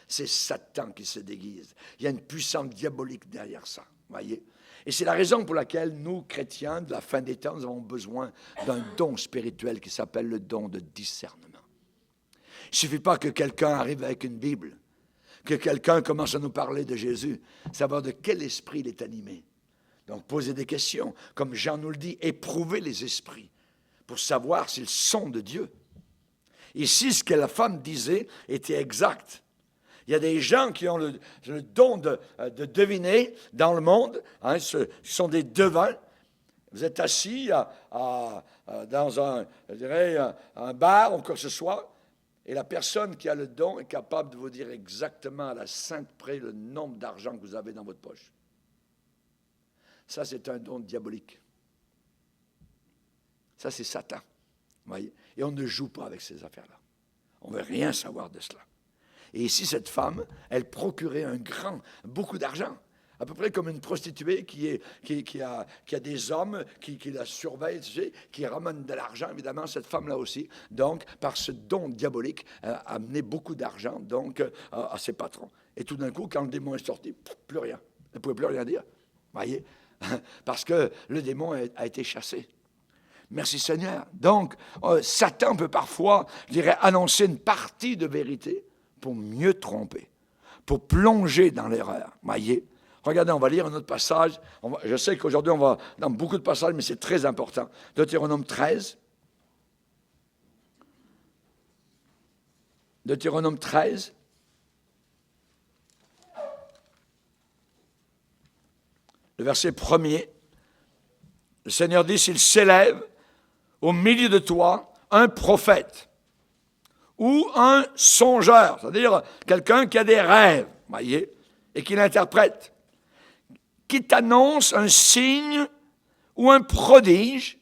C'est Satan qui se déguise. Il y a une puissance diabolique derrière ça, voyez. Et c'est la raison pour laquelle nous, chrétiens, de la fin des temps, nous avons besoin d'un don spirituel qui s'appelle le don de discernement. Il ne suffit pas que quelqu'un arrive avec une Bible, que quelqu'un commence à nous parler de Jésus, savoir de quel esprit il est animé. Donc, poser des questions, comme Jean nous le dit, éprouver les esprits pour savoir s'ils sont de Dieu. Ici, ce que la femme disait était exact. Il y a des gens qui ont le don de deviner dans le monde, hein, ce sont des devins. Vous êtes assis dans un bar ou quoi que ce soit, et la personne qui a le don est capable de vous dire exactement à la sainte près le nombre d'argent que vous avez dans votre poche. Ça, c'est un don diabolique. Ça, c'est Satan. Voyez? Et on ne joue pas avec ces affaires-là. On ne veut rien savoir de cela. Et ici, cette femme, elle procurait beaucoup d'argent. À peu près comme une prostituée qui a des hommes qui la surveillent, tu sais, qui ramènent de l'argent, évidemment, cette femme-là aussi. Donc, par ce don diabolique, a amené beaucoup d'argent donc, à ses patrons. Et tout d'un coup, quand le démon est sorti, plus rien. Elle ne pouvait plus rien dire. Voyez? Parce que le démon a été chassé. Merci Seigneur. Donc, Satan peut parfois, je dirais, annoncer une partie de vérité pour mieux tromper, pour plonger dans l'erreur. Voyez? Regardez, on va lire un autre passage. Je sais qu'aujourd'hui, on va dans beaucoup de passages, mais c'est très important. Deutéronome 13. Deutéronome 13. Le verset 1er. Le Seigneur dit, s'il s'élève au milieu de toi un prophète ou un songeur, c'est-à-dire quelqu'un qui a des rêves, voyez, et qui l'interprète, qui t'annonce un signe ou un prodige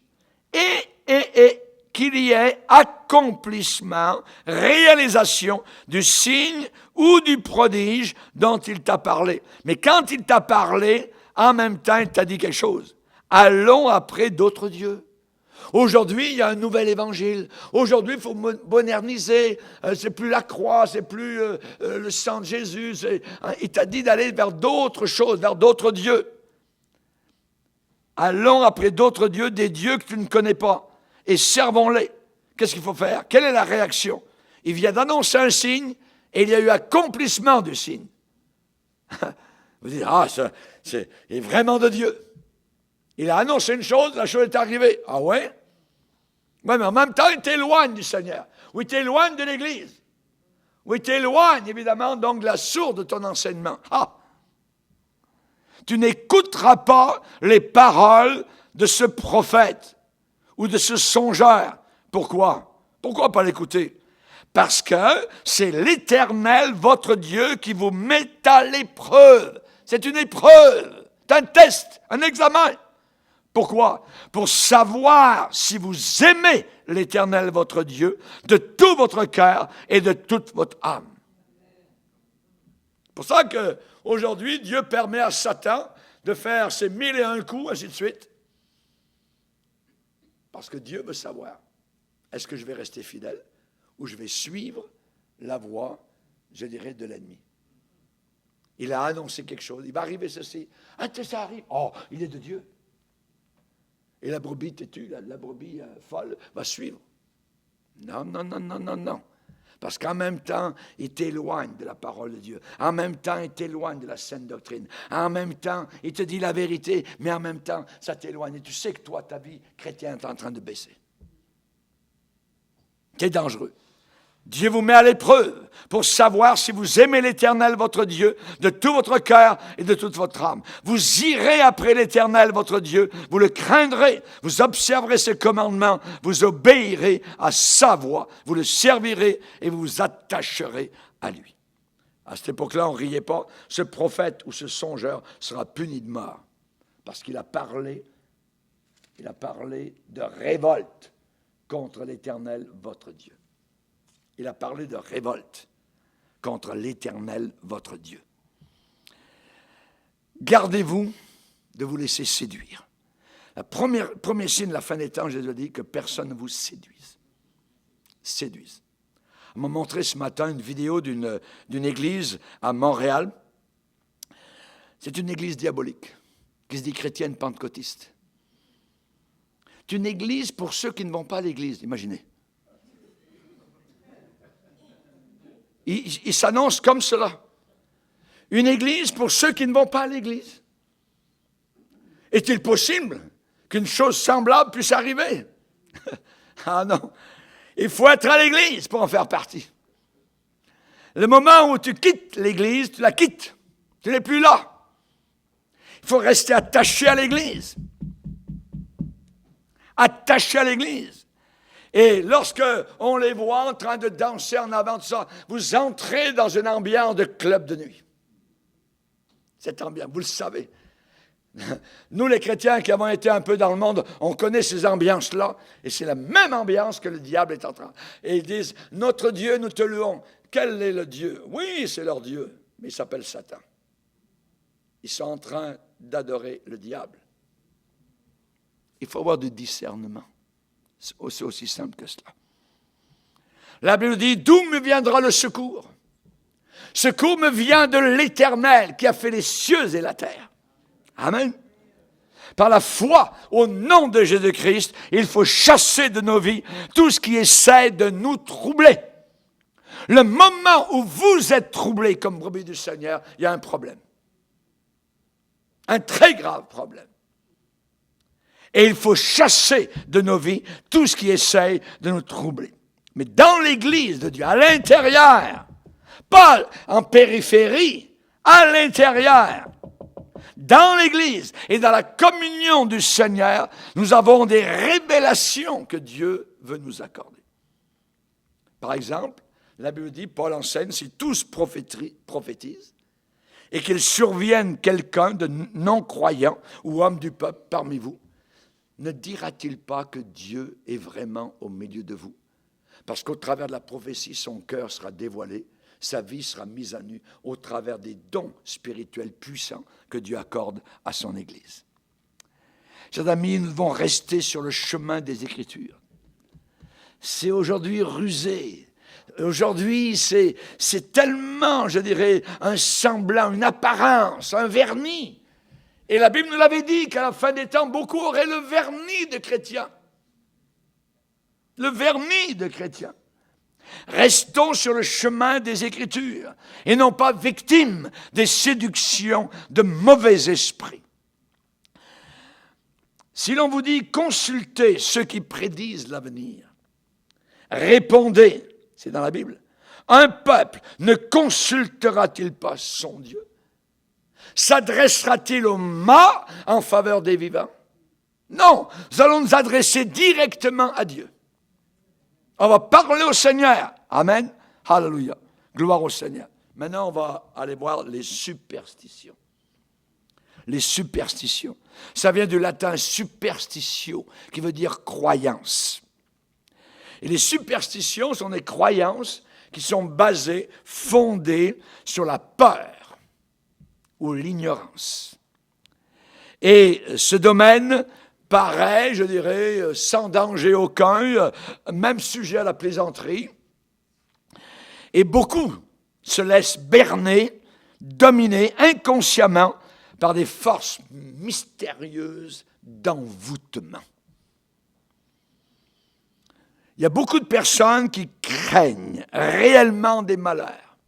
et qu'il y ait accomplissement, réalisation du signe ou du prodige dont il t'a parlé. Mais quand il t'a parlé, en même temps, il t'a dit quelque chose. Allons après d'autres dieux. Aujourd'hui, il y a un nouvel évangile. Aujourd'hui, il faut moderniser. C'est plus la croix, c'est plus le sang de Jésus. Il t'a dit d'aller vers d'autres choses, vers d'autres dieux. Allons après d'autres dieux, des dieux que tu ne connais pas, et servons-les. Qu'est-ce qu'il faut faire? Quelle est la réaction? Il vient d'annoncer un signe, et il y a eu accomplissement du signe. Vous dites, il est vraiment de Dieu. Il a annoncé une chose, la chose est arrivée. Ah ouais? Oui, mais en même temps, il t'éloigne du Seigneur. Ou il t'éloigne de l'Église. Ou il t'éloigne, évidemment, donc de la source de ton enseignement. Ah! Tu n'écouteras pas les paroles de ce prophète ou de ce songeur. Pourquoi? Pourquoi pas l'écouter? Parce que c'est l'Éternel, votre Dieu, qui vous met à l'épreuve. C'est une épreuve, c'est un test, un examen. Pourquoi? Pour savoir si vous aimez l'Éternel, votre Dieu, de tout votre cœur et de toute votre âme. C'est pour ça qu'aujourd'hui, Dieu permet à Satan de faire ses 1001 coups, ainsi de suite. Parce que Dieu veut savoir, est-ce que je vais rester fidèle ou je vais suivre la voie, je dirais, de l'ennemi. Il a annoncé quelque chose, il va arriver ceci. Ah, ça arrive. Oh, il est de Dieu. Et la brebis têtue, la brebis folle, va suivre. Non. Parce qu'en même temps, il t'éloigne de la parole de Dieu. En même temps, il t'éloigne de la saine doctrine. En même temps, il te dit la vérité, mais en même temps, ça t'éloigne. Et tu sais que toi, ta vie chrétienne est en train de baisser. C'est dangereux. Dieu vous met à l'épreuve pour savoir si vous aimez l'Éternel, votre Dieu, de tout votre cœur et de toute votre âme. Vous irez après l'Éternel, votre Dieu, vous le craindrez, vous observerez ses commandements, vous obéirez à sa voix, vous le servirez et vous vous attacherez à lui. À cette époque-là, on ne riait pas. Ce prophète ou ce songeur sera puni de mort parce qu'il a parlé de révolte contre l'Éternel, votre Dieu. Il a parlé de révolte contre l'Éternel, votre Dieu. Gardez-vous de vous laisser séduire. Premier signe de la fin des temps, Jésus a dit que personne ne vous séduise. Séduise. On m'a montré ce matin une vidéo d'une église à Montréal. C'est une église diabolique, qui se dit chrétienne pentecôtiste. C'est une église pour ceux qui ne vont pas à l'église, imaginez. Il s'annonce comme cela. Une église pour ceux qui ne vont pas à l'église. Est-il possible qu'une chose semblable puisse arriver? Ah non. Il faut être à l'église pour en faire partie. Le moment où tu quittes l'église, tu la quittes. Tu n'es plus là. Il faut rester attaché à l'église. Attaché à l'église. Et lorsque on les voit en train de danser en avant de ça, vous entrez dans une ambiance de club de nuit. Cette ambiance, vous le savez. Nous, les chrétiens qui avons été un peu dans le monde, on connaît ces ambiances-là, et c'est la même ambiance que le diable est en train. Et ils disent, notre Dieu, nous te louons. Quel est le Dieu? Oui, c'est leur Dieu, mais il s'appelle Satan. Ils sont en train d'adorer le diable. Il faut avoir du discernement. C'est aussi simple que cela. La Bible dit, d'où me viendra le secours? Secours me vient de l'Éternel qui a fait les cieux et la terre. Amen. Par la foi au nom de Jésus-Christ, il faut chasser de nos vies tout ce qui essaie de nous troubler. Le moment où vous êtes troublés comme brebis du Seigneur, il y a un problème. Un très grave problème. Et il faut chasser de nos vies tout ce qui essaye de nous troubler. Mais dans l'Église de Dieu, à l'intérieur, pas en périphérie, à l'intérieur, dans l'Église et dans la communion du Seigneur, nous avons des révélations que Dieu veut nous accorder. Par exemple, la Bible dit, Paul enseigne, si tous prophétisent, et qu'il survienne quelqu'un de non-croyant ou homme du peuple parmi vous, ne dira-t-il pas que Dieu est vraiment au milieu de vous? Parce qu'au travers de la prophétie, son cœur sera dévoilé, sa vie sera mise à nu au travers des dons spirituels puissants que Dieu accorde à son Église. Chers amis, nous devons rester sur le chemin des Écritures. C'est aujourd'hui rusé. Aujourd'hui, c'est tellement, je dirais, un semblant, une apparence, un vernis. Et la Bible nous l'avait dit qu'à la fin des temps, beaucoup auraient le vernis de chrétiens. Le vernis de chrétiens. Restons sur le chemin des Écritures et non pas victimes des séductions de mauvais esprits. Si l'on vous dit consultez ceux qui prédisent l'avenir, répondez, c'est dans la Bible, un peuple ne consultera-t-il pas son Dieu? S'adressera-t-il aux morts en faveur des vivants? Non, nous allons nous adresser directement à Dieu. On va parler au Seigneur. Amen. Alléluia. Gloire au Seigneur. Maintenant, on va aller voir les superstitions. Les superstitions. Ça vient du latin superstitio, qui veut dire croyance. Et les superstitions sont des croyances qui sont basées, fondées sur la peur ou l'ignorance. Et ce domaine paraît, je dirais, sans danger aucun, même sujet à la plaisanterie. Et beaucoup se laissent berner, dominer inconsciemment par des forces mystérieuses d'envoûtement. il y a beaucoup de personnes qui craignent réellement des malheurs,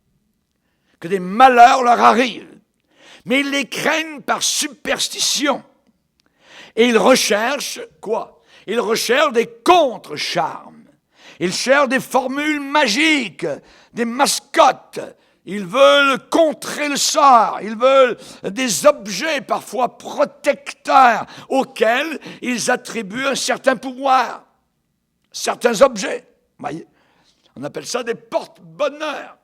que des malheurs leur arrivent, mais ils les craignent par superstition. Et ils recherchent quoi? Ils recherchent des contre-charmes. Ils cherchent des formules magiques, des mascottes. Ils veulent contrer le sort. Ils veulent des objets parfois protecteurs auxquels ils attribuent un certain pouvoir. Certains objets. Voyez, on appelle ça des porte-bonheur.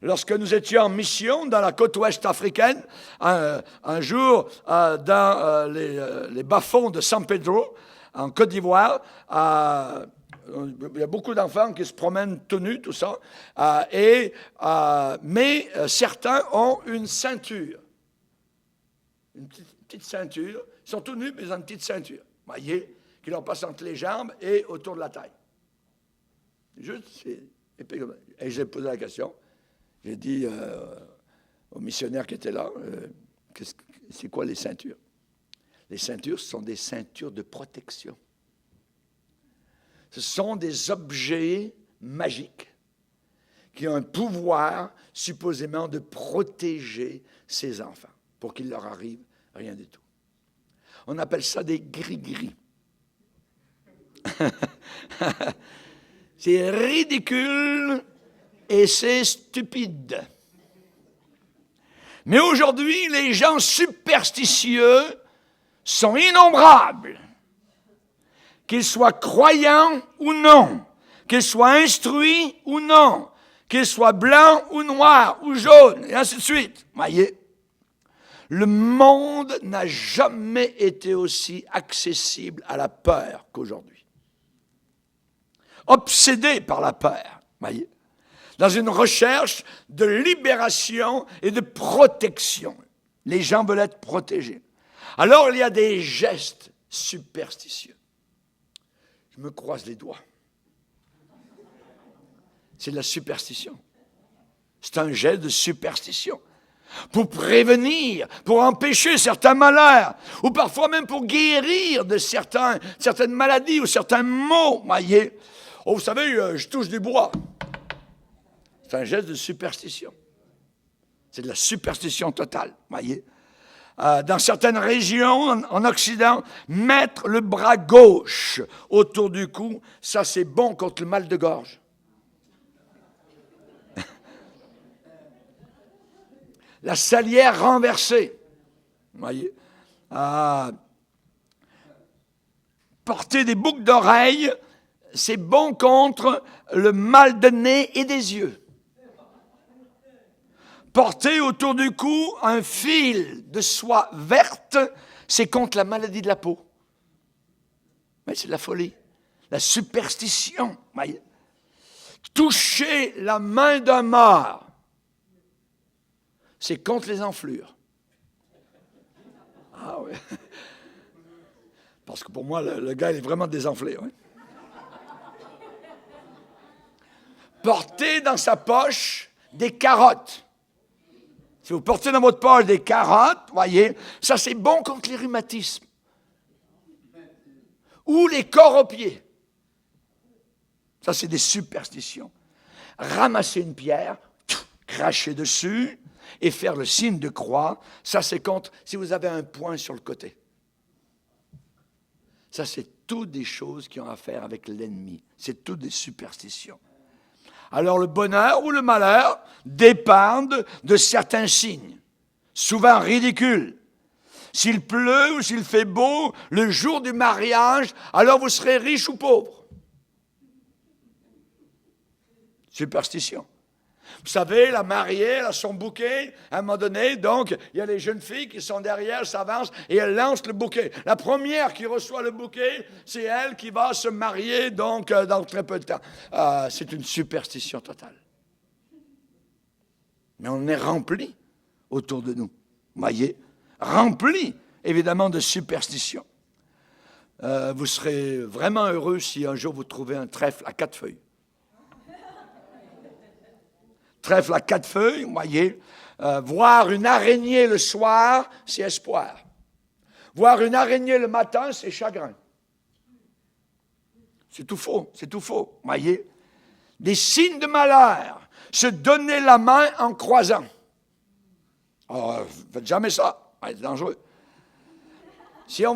Lorsque nous étions en mission dans la côte ouest africaine, un jour dans les bas-fonds de San Pedro, en Côte d'Ivoire, il y a beaucoup d'enfants qui se promènent tout nus, tout ça, mais certains ont une ceinture. Une petite ceinture. Ils sont tout nus, mais ils ont une petite ceinture. Vous voyez, qui leur passe entre les jambes et autour de la taille. Juste, et j'ai posé la question. J'ai dit aux missionnaires qui étaient là, c'est quoi les ceintures? Les ceintures, ce sont des ceintures de protection. Ce sont des objets magiques qui ont un pouvoir supposément de protéger ces enfants pour qu'il leur arrive rien du tout. On appelle ça des gris-gris. C'est ridicule et c'est stupide. Mais aujourd'hui, les gens superstitieux sont innombrables. Qu'ils soient croyants ou non, qu'ils soient instruits ou non, qu'ils soient blancs ou noirs ou jaunes, et ainsi de suite. Voyez, le monde n'a jamais été aussi accessible à la peur qu'aujourd'hui. Obsédé par la peur, voyez, dans une recherche de libération et de protection. Les gens veulent être protégés. Alors, il y a des gestes superstitieux. Je me croise les doigts. C'est de la superstition. C'est un geste de superstition. Pour prévenir, pour empêcher certains malheurs, ou parfois même pour guérir de certaines maladies ou certains maux. Voyez, oh, vous savez, je touche du bois. C'est un geste de superstition. C'est de la superstition totale, voyez. Dans certaines régions, en Occident, mettre le bras gauche autour du cou, ça c'est bon contre le mal de gorge. La salière renversée, voyez. Porter des boucles d'oreilles, c'est bon contre le mal de nez et des yeux. Porter autour du cou un fil de soie verte, c'est contre la maladie de la peau. Mais c'est de la folie, la superstition. Voyez. Toucher la main d'un mort, c'est contre les enflures. Ah oui. Parce que pour moi, le gars, il est vraiment désenflé. Oui. Porter dans sa poche des carottes. Si vous portez dans votre poche des carottes, voyez, ça c'est bon contre les rhumatismes. Ou les corps aux pieds. Ça c'est des superstitions. Ramasser une pierre, cracher dessus et faire le signe de croix, ça c'est contre si vous avez un point sur le côté. Ça c'est toutes des choses qui ont à faire avec l'ennemi. C'est toutes des superstitions. Alors le bonheur ou le malheur dépendent de certains signes, souvent ridicules. S'il pleut ou s'il fait beau, le jour du mariage, alors vous serez riche ou pauvre. Superstition. Vous savez, la mariée, elle a son bouquet, à un moment donné, donc, il y a les jeunes filles qui sont derrière, s'avancent, et elles lancent le bouquet. La première qui reçoit le bouquet, c'est elle qui va se marier, donc, dans très peu de temps. C'est une superstition totale. Mais on est rempli autour de nous, voyez, rempli, évidemment, de superstitions. Vous serez vraiment heureux si un jour vous trouvez un trèfle à 4 feuilles. Trèfle à 4 feuilles, vous voyez. Voir une araignée le soir, c'est espoir. Voir une araignée le matin, c'est chagrin. C'est tout faux, voyez. Des signes de malheur, se donner la main en croisant. Oh, faites jamais ça, c'est dangereux. Si on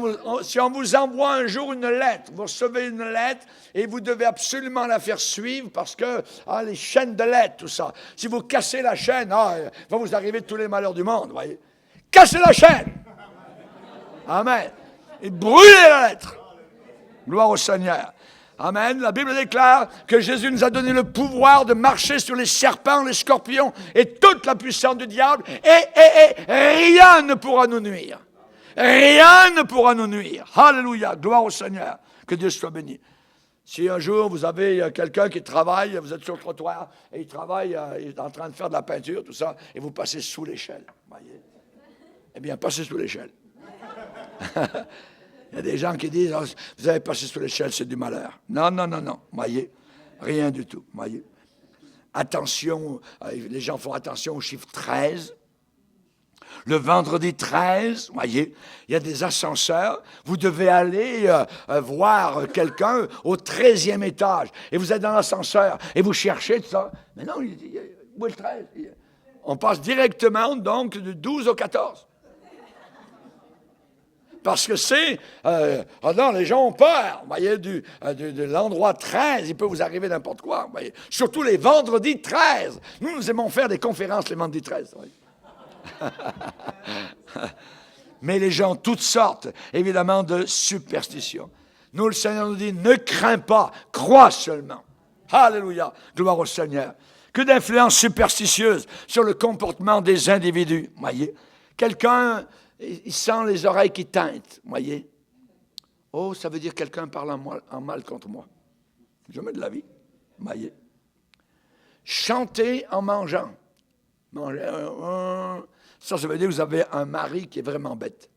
vous envoie un jour une lettre, vous recevez une lettre et vous devez absolument la faire suivre parce que les chaînes de lettres, tout ça. Si vous cassez la chaîne, il va vous arriver tous les malheurs du monde, voyez. Cassez la chaîne! Amen. Et brûlez la lettre. Gloire au Seigneur. Amen. La Bible déclare que Jésus nous a donné le pouvoir de marcher sur les serpents, les scorpions et toute la puissance du diable. Et rien ne pourra nous nuire. Rien ne pourra nous nuire. Alléluia. Gloire au Seigneur. Que Dieu soit béni. Si un jour vous avez quelqu'un qui travaille, vous êtes sur le trottoir et il travaille, il est en train de faire de la peinture, tout ça, et vous passez sous l'échelle. Voyez. Eh bien, passez sous l'échelle. Il y a des gens qui disent, vous avez passé sous l'échelle, c'est du malheur. Non, voyez, rien du tout, voyez. Attention, les gens font attention au chiffre 13. Le vendredi 13, voyez, il y a des ascenseurs, vous devez aller voir quelqu'un au 13e étage, et vous êtes dans l'ascenseur, et vous cherchez tout ça. Mais non, où est le 13? On passe directement, donc, du 12 au 14. Parce que c'est... non, les gens ont peur. Vous voyez, de l'endroit 13, il peut vous arriver n'importe quoi. Vous voyez. Surtout les vendredis 13. Nous aimons faire des conférences les vendredis 13. Mais les gens, toutes sortes, évidemment, de superstitions. Nous, le Seigneur nous dit, ne crains pas, crois seulement. Alléluia, gloire au Seigneur. Que d'influence superstitieuse sur le comportement des individus. Vous voyez, quelqu'un... Il sent les oreilles qui tintent, voyez. Oh, ça veut dire que quelqu'un parle en mal contre moi. Jamais de la vie, voyez. Chanter en mangeant. Ça veut dire que vous avez un mari qui est vraiment bête.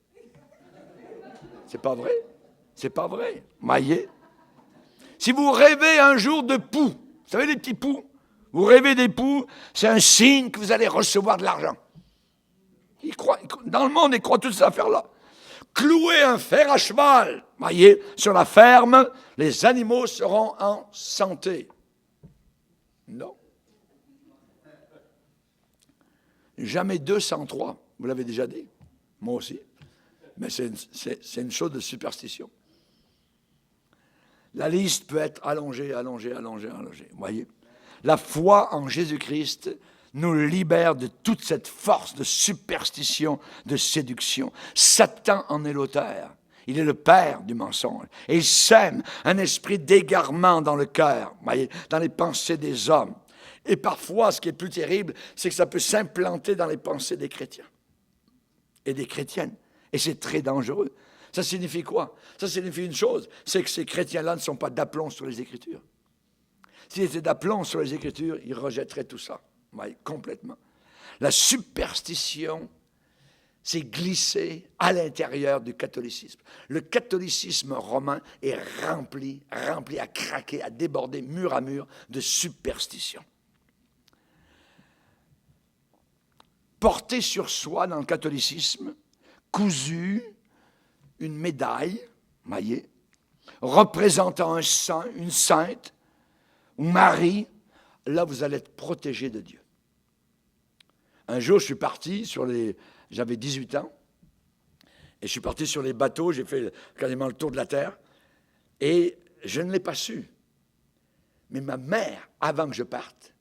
C'est pas vrai. C'est pas vrai, voyez. Si vous rêvez un jour de poux, vous savez les petits poux, vous rêvez des poux, c'est un signe que vous allez recevoir de l'argent. Dans le monde, ils croient toutes ces affaires-là. Clouer un fer à cheval, voyez, sur la ferme, les animaux seront en santé. Non. Jamais 203, vous l'avez déjà dit. Moi aussi. Mais c'est une chose de superstition. La liste peut être allongée. Voyez. La foi en Jésus-Christ nous libère de toute cette force de superstition, de séduction. Satan en est l'auteur. Il est le père du mensonge. Et il sème un esprit d'égarement dans le cœur, voyez, dans les pensées des hommes. Et parfois, ce qui est plus terrible, c'est que ça peut s'implanter dans les pensées des chrétiens et des chrétiennes. Et c'est très dangereux. Ça signifie quoi? Ça signifie une chose, c'est que ces chrétiens-là ne sont pas d'aplomb sur les Écritures. S'ils étaient d'aplomb sur les Écritures, ils rejetteraient tout ça. Oui, complètement. La superstition s'est glissée à l'intérieur du catholicisme. Le catholicisme romain est rempli à craquer, à déborder mur à mur de superstition. Porter sur soi dans le catholicisme, cousu, une médaille, voyez, représentant un saint, une sainte, ou Marie, là, vous allez être protégé de Dieu. Un jour, je suis parti j'avais 18 ans, et je suis parti sur les bateaux, j'ai fait quasiment le tour de la terre, et je ne l'ai pas su. Mais ma mère, avant que je parte,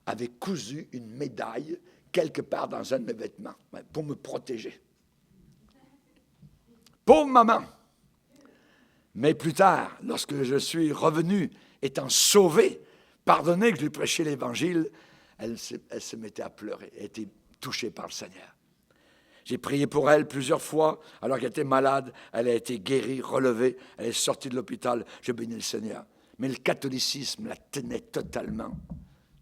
avait cousu une médaille quelque part dans un de mes vêtements, pour me protéger. Pauvre maman! Mais plus tard, lorsque je suis revenu, étant sauvé, pardonné que je lui prêchais l'Évangile, elle se mettait à pleurer. Elle était touchée par le Seigneur. J'ai prié pour elle plusieurs fois, alors qu'elle était malade. Elle a été guérie, relevée. Elle est sortie de l'hôpital. Je bénis le Seigneur. Mais le catholicisme la tenait totalement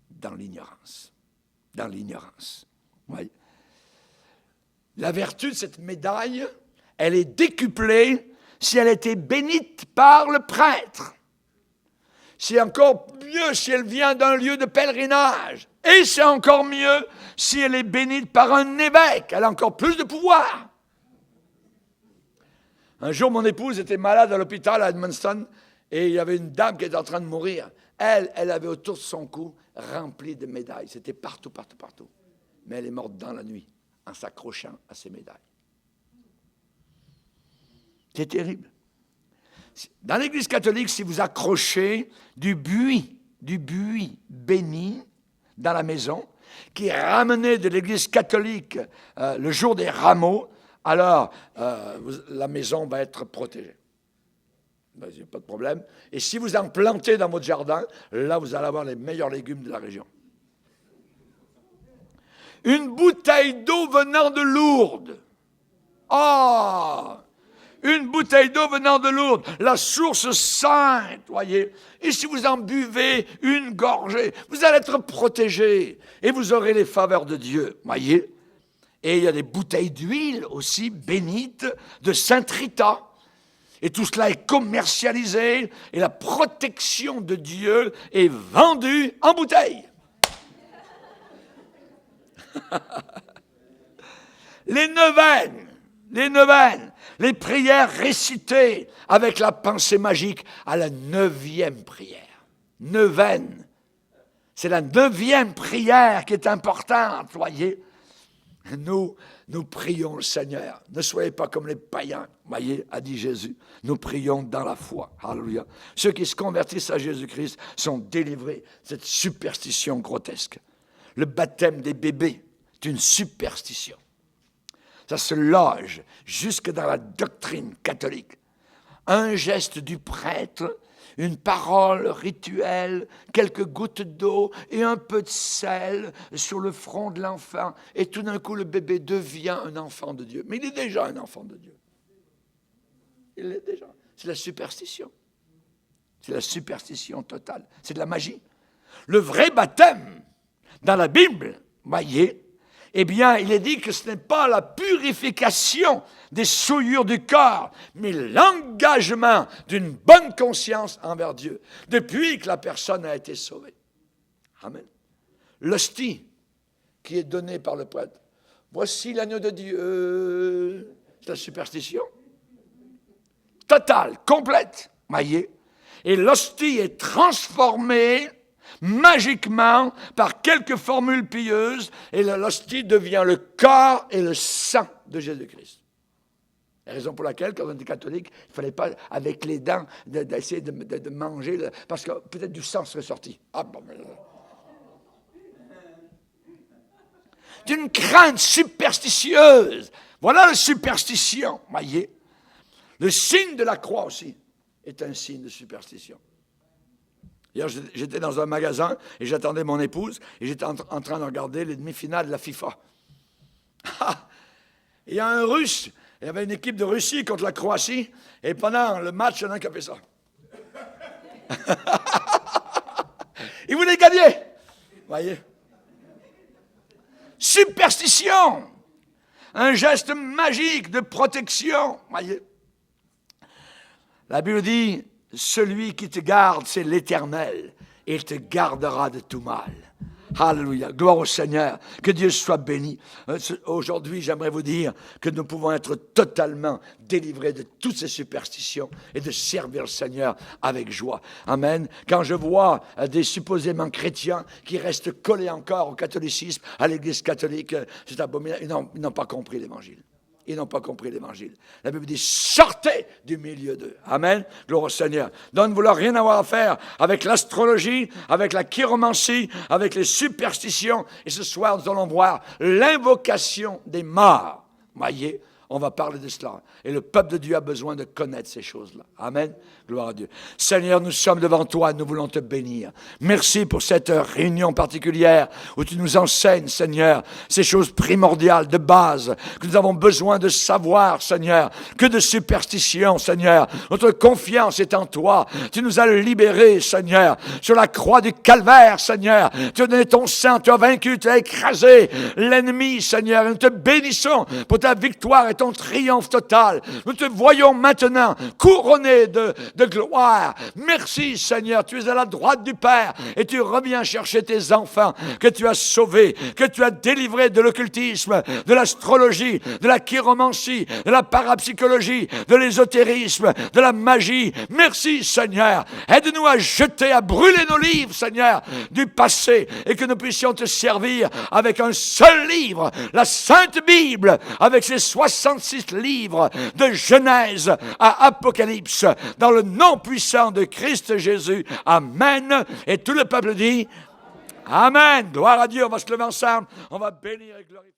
dans l'ignorance. Dans l'ignorance. Oui. La vertu de cette médaille, elle est décuplée si elle était bénite par le prêtre. C'est encore mieux si elle vient d'un lieu de pèlerinage. Et c'est encore mieux si elle est bénite par un évêque. Elle a encore plus de pouvoir. Un jour, mon épouse était malade à l'hôpital à Edmundston Et il y avait une dame qui était en train de mourir. Elle avait autour de son cou rempli de médailles. C'était partout, partout, partout. Mais elle est morte dans la nuit en s'accrochant à ces médailles. C'est terrible. Dans l'Église catholique, si vous accrochez du buis béni dans la maison, qui est ramené de l'Église catholique le jour des rameaux, alors la maison va être protégée. Ben, il n'y a pas de problème. Et si vous en plantez dans votre jardin, là, vous allez avoir les meilleurs légumes de la région. Une bouteille d'eau venant de Lourdes. Ah! Une bouteille d'eau venant de Lourdes, la source sainte, voyez. Et si vous en buvez une gorgée, vous allez être protégé et vous aurez les faveurs de Dieu, voyez. Et il y a des bouteilles d'huile aussi bénites de Saint-Rita. Et tout cela est commercialisé et la protection de Dieu est vendue en bouteille. Les neuvaines, les prières récitées avec la pensée magique à la 9e prière. Neuvaine. C'est la 9e prière qui est importante, voyez. Nous prions le Seigneur. Ne soyez pas comme les païens, voyez, a dit Jésus. Nous prions dans la foi. Alléluia. Ceux qui se convertissent à Jésus-Christ sont délivrés de cette superstition grotesque. Le baptême des bébés est une superstition. Ça se loge jusque dans la doctrine catholique. Un geste du prêtre, une parole rituelle, quelques gouttes d'eau et un peu de sel sur le front de l'enfant. Et tout d'un coup, le bébé devient un enfant de Dieu. Mais il est déjà un enfant de Dieu. Il l'est déjà. C'est la superstition. C'est la superstition totale. C'est de la magie. Le vrai baptême, dans la Bible, voyez, eh bien, il est dit que ce n'est pas la purification des souillures du corps, mais l'engagement d'une bonne conscience envers Dieu, depuis que la personne a été sauvée. Amen. L'hostie qui est donnée par le prêtre. Voici l'agneau de Dieu. C'est la superstition. Totale, complète, voyez. Et l'hostie est transformée magiquement par quelques formules pieuses, et l'hostie devient le corps et le sang de Jésus-Christ. La raison pour laquelle, quand on était catholique, il ne fallait pas, avec les dents, d'essayer de manger, parce que peut-être du sang serait sorti. Ah, bon, mais... D'une crainte superstitieuse. Voilà la superstition, voyez. Le signe de la croix aussi est un signe de superstition. Hier, j'étais dans un magasin et j'attendais mon épouse et j'étais en train de regarder les demi-finales de la FIFA. Il y a un Russe, il y avait une équipe de Russie contre la Croatie et pendant le match, il y en a un qui a fait ça. Il voulait gagner. Voyez. Superstition. Un geste magique de protection. Voyez. La Bible dit... Celui qui te garde, c'est l'Éternel, et il te gardera de tout mal. Alléluia, gloire au Seigneur, que Dieu soit béni. Aujourd'hui, j'aimerais vous dire que nous pouvons être totalement délivrés de toutes ces superstitions et de servir le Seigneur avec joie. Amen. Quand je vois des supposément chrétiens qui restent collés encore au catholicisme, à l'Église catholique, c'est abominable. Ils n'ont pas compris l'Évangile. Ils n'ont pas compris l'Évangile. La Bible dit, sortez du milieu d'eux. Amen. Gloire au Seigneur. Donc, ne vouloir rien avoir à faire avec l'astrologie, avec la chiromancie, avec les superstitions. Et ce soir, nous allons voir l'invocation des morts. Voyez, on va parler de cela. Et le peuple de Dieu a besoin de connaître ces choses-là. Amen. Gloire à Dieu. Seigneur, nous sommes devant toi, nous voulons te bénir. Merci pour cette réunion particulière où tu nous enseignes, Seigneur, ces choses primordiales, de base, que nous avons besoin de savoir, Seigneur, que de superstition, Seigneur. Notre confiance est en toi. Tu nous as libérés, Seigneur, sur la croix du calvaire, Seigneur. Tu as donné ton sang, tu as vaincu, tu as écrasé l'ennemi, Seigneur. Et nous te bénissons pour ta victoire et ton ton triomphe total. Nous te voyons maintenant couronné de gloire. Merci Seigneur, tu es à la droite du Père et tu reviens chercher tes enfants que tu as sauvés, que tu as délivrés de l'occultisme, de l'astrologie, de la chiromancie, de la parapsychologie, de l'ésotérisme, de la magie. Merci Seigneur. Aide-nous à jeter, à brûler nos livres, Seigneur, du passé et que nous puissions te servir avec un seul livre, la Sainte Bible, avec ses 66 livres de Genèse à Apocalypse, dans le nom puissant de Christ Jésus. Amen. Et tout le peuple dit Amen. Gloire à Dieu. On va se lever ensemble. On va bénir et glorifier.